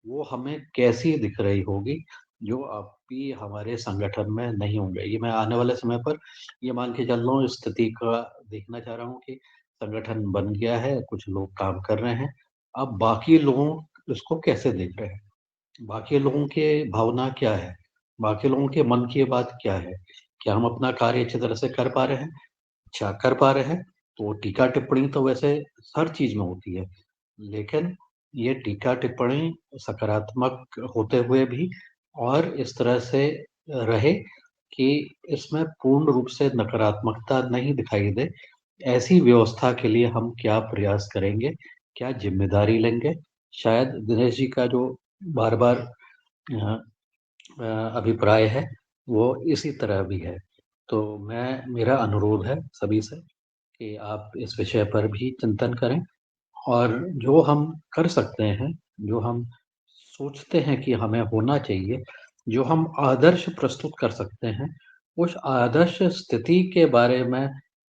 वो हमें कैसी दिख रही होगी, जो अभी हमारे संगठन में नहीं होंगे। ये मैं आने वाले समय पर ये मान के चल रहा हूँ, इस स्थिति का देखना चाह रहा हूँ कि संगठन बन गया है, कुछ लोग काम कर रहे हैं। अब बाकी लोग इसको कैसे देख रहे हैं? बाकी लोगों के भावना क्या है? बाकी लोगों के मन की बात क्या है? क्या हम अपना कार्य अच्छी तरह से कर पा रहे हैं? अच्छा, कर पा रहे हैं, तो टीका-टिप्पणी तो वैसे हर चीज़ में होती है। लेकिन ये टीका-टिप्पणी सकारात्मक होते हुए भी और इस तरह से रहे कि इसमें पूर्ण रूप से नकारात्मकता नहीं दिखाई दे। ऐसी व्यवस्था के लिए हम क्या प्रयास करेंगे? क्या ज़िम्मेदारी लेंगे? शायद दिनेश जी का जो बार-बार अ अभिप्राय है, वो इसी तरह भी है। तो मेरा अनुरोध है सभी से कि आप इस विषय पर भी चिंतन करें और जो हम कर सकते हैं, जो हम सोचते हैं कि हमें होना चाहिए, जो हम आदर्श प्रस्तुत कर सकते हैं, उस आदर्श स्थिति के बारे में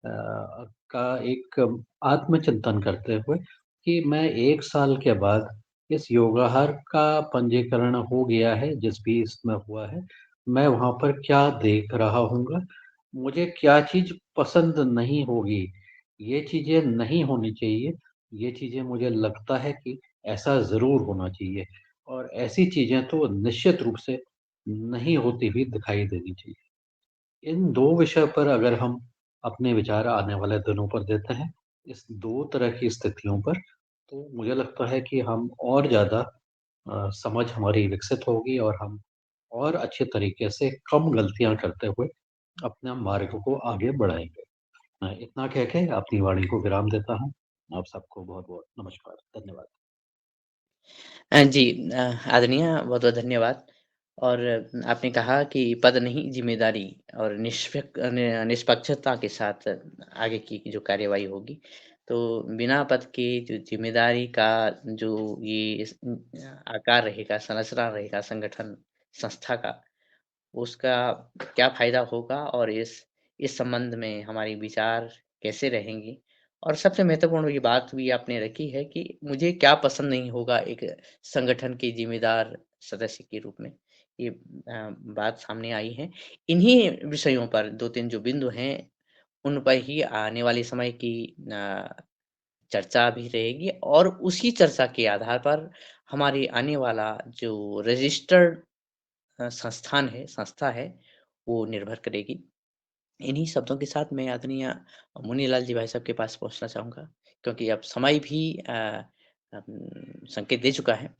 का एक आत्मचिंतन करते हुए कि मैं 1 साल के बाद इस योगाहार का पंजीकरण हो गया है, जिस भी इसमें हुआ है, मैं वहाँ पर क्या देख रहा हूँगा, मुझे क्या चीज़ पसंद नहीं होगी, ये चीज़ें नहीं होनी चाहिए, ये चीज़ें मुझे लगता है कि ऐसा ज़रूर होना चाहिए और ऐसी चीज़ें तो निश्चित रूप से नहीं होती हुई दिखाई देनी चाहिए। इन 2 विषय पर अगर हम अपने विचार आने वाले दिनों पर देते हैं, इस 2 तरह की स्थितियों पर, तो मुझे लगता है कि हम और ज़्यादा समझ हमारी विकसित होगी और हम और अच्छे तरीके से कम गलतियाँ करते हुए अपने मार्ग को आगे बढ़ाएँगे। मैं इतना कह के अपनी वाणी को विराम देता हूँ। आप सबको बहुत-बहुत नमस्कार। धन्यवाद। जी आदरणीय बहुत-बहुत धन्यवाद। और आपने कहा कि पद नहीं ज़िम्मेदारी और निष्पक्षता के साथ आगे की जो कार्यवाही होगी। तो बिना पद के जो ज़िम्मेदारी का जो आकार रहेगा, संरचना रहेगा संगठन, संस्था का, उसका क्या फ़ायदा होगा और इस संबंध में हमारे विचार कैसे रहेंगे? और सबसे महत्वपूर्ण ये बात भी आपने रखी है कि मुझे क्या पसंद नहीं होगा एक संगठन के ज़िम्मेदार सदस्य के रूप में। ये बात सामने आई है। इन्हीं विषयों पर 2-3 जो बिंदु हैं, उन पर ही आने वाले समय की चर्चा भी रहेगी और उसी चर्चा के आधार पर हमारे आने वाला जो रजिस्टर्ड संस्था है, वो निर्भर करेगी। इन्हीं शब्दों के साथ मैं आदरणीय मुनीलाल जी भाई साहब के पास पहुँचना चाहूँगा, क्योंकि अब समय भी संकेत दे चुका है।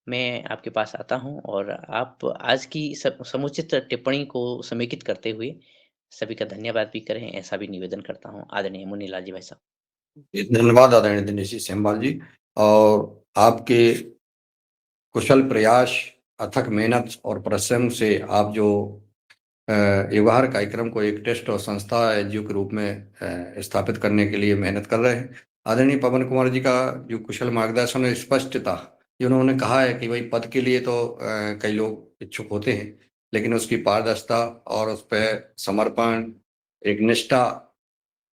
मैं आपके पास आता हूँ और आप आज की समुचित टिप्पणी को समेकित करते हुए सभी का धन्यवाद भी करें, ऐसा भी निवेदन करता हूँ। आदरणीय मुनीलाल जी भाई साहब। धन्यवाद आदरणीय दिनेश जी सेमवाल जी। और आपके कुशल प्रयास, अथक मेहनत और परिश्रम से आप जो व्यवहार कार्यक्रम को एक टेस्ट और संस्था एनजीओ के रूप में स्थापित करने के लिए मेहनत कर रहे हैं। आदरणीय पवन कुमार जी का जो कुशल मार्गदर्शन और स्पष्टता उन्होंने कहा है कि भाई पद के लिए तो कई लोग इच्छुक होते हैं, लेकिन उसकी पारदर्शिता और उस पर समर्पण, एक निष्ठा,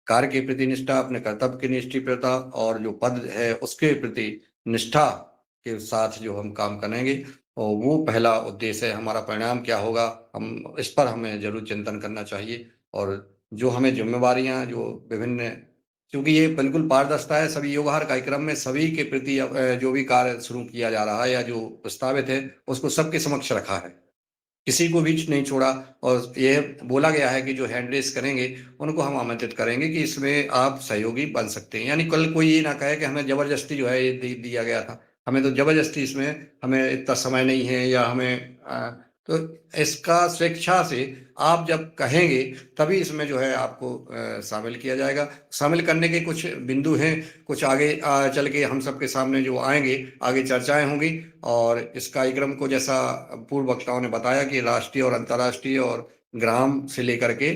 कार्य के प्रति निष्ठा, अपने कर्तव्य की निष्ठा और जो पद है उसके प्रति निष्ठा के साथ जो हम काम करेंगे, और वो पहला उद्देश्य है। हमारा परिणाम क्या होगा, हम इस पर हमें जरूर चिंतन करना चाहिए। और जो हमें जिम्मेवारियां जो विभिन्न, क्योंकि ये बिल्कुल पारदर्शिता है, सभी योगाहार कार्यक्रम में सभी के प्रति जो भी कार्य शुरू किया जा रहा है या जो प्रस्तावित है उसको सबके समक्ष रखा है, किसी को बीच नहीं छोड़ा। और ये बोला गया है कि जो हैंड रेस करेंगे उनको हम आमंत्रित करेंगे कि इसमें आप सहयोगी बन सकते हैं। यानी कल कोई ये ना कहे कि हमें जबरदस्ती जो है ये दिया गया था, हमें तो जबरदस्ती इसमें हमें इतना समय नहीं है या हमें तो इसका स्वेच्छा से आप जब कहेंगे तभी इसमें जो है आपको शामिल किया जाएगा। शामिल करने के कुछ बिंदु हैं, कुछ आगे चल के हम सबके सामने जो आएंगे, आगे चर्चाएं होंगी। और इस कार्यक्रम को जैसा पूर्व वक्ताओं ने बताया कि राष्ट्रीय और अंतर्राष्ट्रीय और ग्राम से लेकर के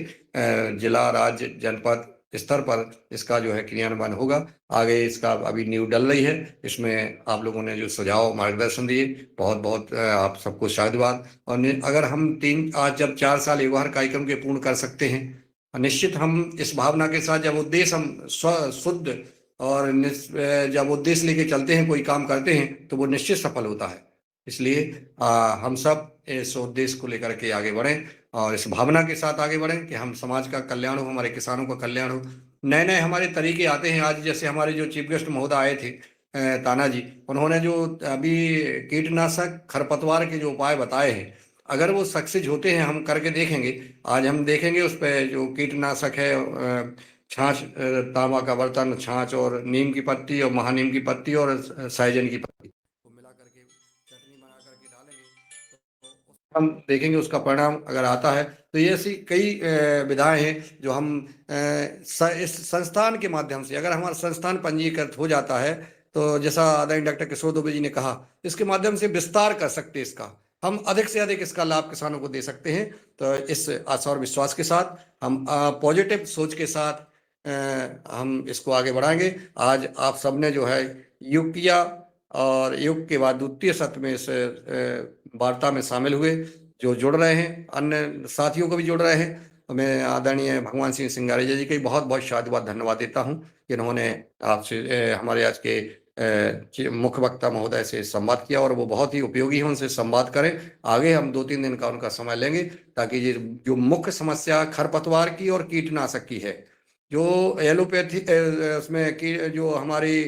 जिला, राज्य, जनपद स्तर पर इसका जो है क्रियान्वयन होगा। आगे इसका अभी नींव डल रही है। इसमें आप लोगों ने जो सुझाव मार्गदर्शन दिए, बहुत बहुत आप सबको शायदवाद। और अगर हम आज जब 4 साल योगाहार कार्यक्रम के पूर्ण कर सकते हैं, निश्चित हम इस भावना के साथ जब उद्देश्य हम शुद्ध और जब उद्देश्य लेके चलते हैं, कोई काम करते हैं, तो वो निश्चित सफल होता है। इसलिए हम सब इस उद्देश्य को लेकर के आगे बढ़ें और इस भावना के साथ आगे बढ़ें कि हम समाज का कल्याण हो, हमारे किसानों का कल्याण हो। नए नए हमारे तरीके आते हैं। आज जैसे हमारे जो चीफ गेस्ट महोदय आए थे ताना जी, उन्होंने जो अभी कीटनाशक खरपतवार के जो उपाय बताए हैं, अगर वो सक्सेस होते हैं, हम करके देखेंगे। आज हम देखेंगे उस पर जो कीटनाशक है, छाछ, तांबा का बर्तन, छाछ और नीम की पत्ती और महानीम की पत्ती और सहजन की पत्ती को मिला करके चटनी बना करके डालेंगे, तो हम देखेंगे उसका परिणाम अगर आता है। तो ये ऐसी कई विधाएं हैं जो हम इस संस्थान के माध्यम से, अगर हमारा संस्थान पंजीकृत हो जाता है, तो जैसा आदरणीय डॉक्टर किशोर दुबे जी ने कहा, इसके माध्यम से विस्तार कर सकते हैं इसका, हम अधिक से अधिक इसका लाभ किसानों को दे सकते हैं। तो इस आशा और विश्वास के साथ, हम पॉजिटिव सोच के साथ हम इसको आगे बढ़ाएंगे। आज आप सबने जो है योग किया और योग के बाद द्वितीय सत्र में इस वार्ता में शामिल हुए, जो जुड़ रहे हैं, अन्य साथियों को भी जुड़ रहे हैं। तो मैं आदरणीय भगवान सिंह सिंगारिया जी का बहुत बहुत शायद धन्यवाद देता हूं कि इन्होंने आपसे हमारे आज के मुख्य वक्ता महोदय से संवाद किया, और वो बहुत ही उपयोगी है, उनसे संवाद करें। आगे हम 2-3 दिन का उनका समय लेंगे, ताकि ये जो मुख्य समस्या खरपतवार की और कीटनाशक की है, जो एलोपैथी उसमें की जो हमारी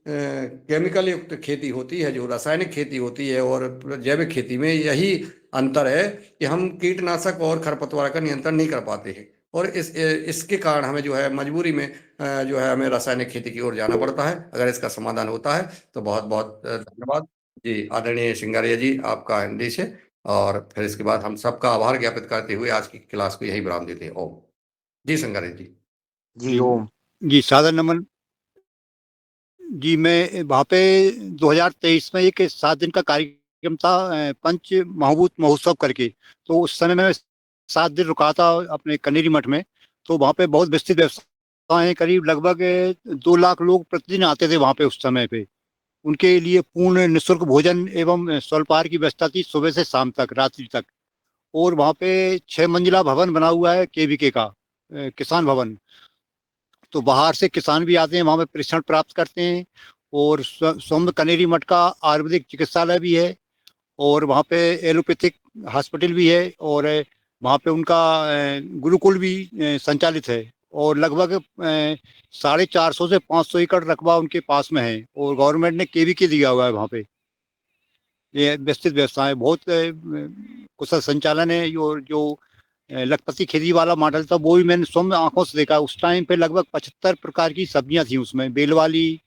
केमिकल युक्त खेती होती है, जो रासायनिक खेती होती है, और जैविक खेती में यही अंतर है कि हम कीटनाशक और खरपतवार का नियंत्रण नहीं कर पाते हैं, और इसके कारण हमें जो है मजबूरी में जो है हमें रासायनिक खेती की ओर जाना पड़ता है। अगर इसका समाधान होता है तो बहुत बहुत धन्यवाद जी। आदरणीय सिंगारिया जी, आपका निर्देश है, और फिर इसके बाद हम सबका आभार ज्ञापित करते हुए आज की क्लास को यही विराम देते हैं। ओम जी। सिंगारिया जी जी ओम जी, सादर नमन जी। मैं वहाँ पे 2023 में एक 7 दिन का कार्यक्रम था, पंच महाभूत महोत्सव करके। तो उस समय मैं 7 दिन रुका था अपने कनेरी मठ में। तो वहाँ पे बहुत विस्तृत व्यवस्थाएं, करीब लगभग 2 लाख लोग प्रतिदिन आते थे वहाँ पे उस समय पे। उनके लिए पूर्ण निःशुल्क भोजन एवं स्वल्पाहार की व्यवस्था थी, सुबह से शाम तक, रात्रि तक। और वहाँ पे 6 मंजिला भवन बना हुआ है केवीके का, किसान भवन। तो बाहर से किसान भी आते हैं, वहाँ पे प्रशिक्षण प्राप्त करते हैं। और सौम्य कनेरी मठ का आयुर्वेदिक चिकित्सालय भी है, और वहाँ पे एलोपैथिक हॉस्पिटल भी है, और वहाँ पे उनका गुरुकुल भी संचालित है। और लगभग 450 से 500 एकड़ रकबा उनके पास में है, और गवर्नमेंट ने केवीके दिया हुआ है वहाँ पे। ये विस्तृत व्यवस्थाएं, बहुत कुशल संचालन है। जो लखपति खेती वाला मॉडल था, वो भी मैंने सौम्य आंखों से देखा। उस टाइम पे लगभग 75 प्रकार की सब्जियां थी उसमें, बेल वाली,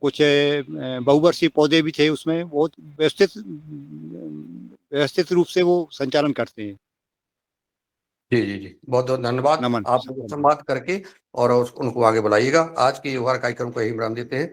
कुछ बहुवर्षीय पौधे भी थे उसमें। बहुत व्यवस्थित रूप से वो संचालन करते हैं। जी जी जी, बहुत बहुत धन्यवाद। नमन। आप संवाद करके और उनको आगे बढ़ाइएगा। आज के योगाहार कार्यक्रम को यही विराम देते हैं।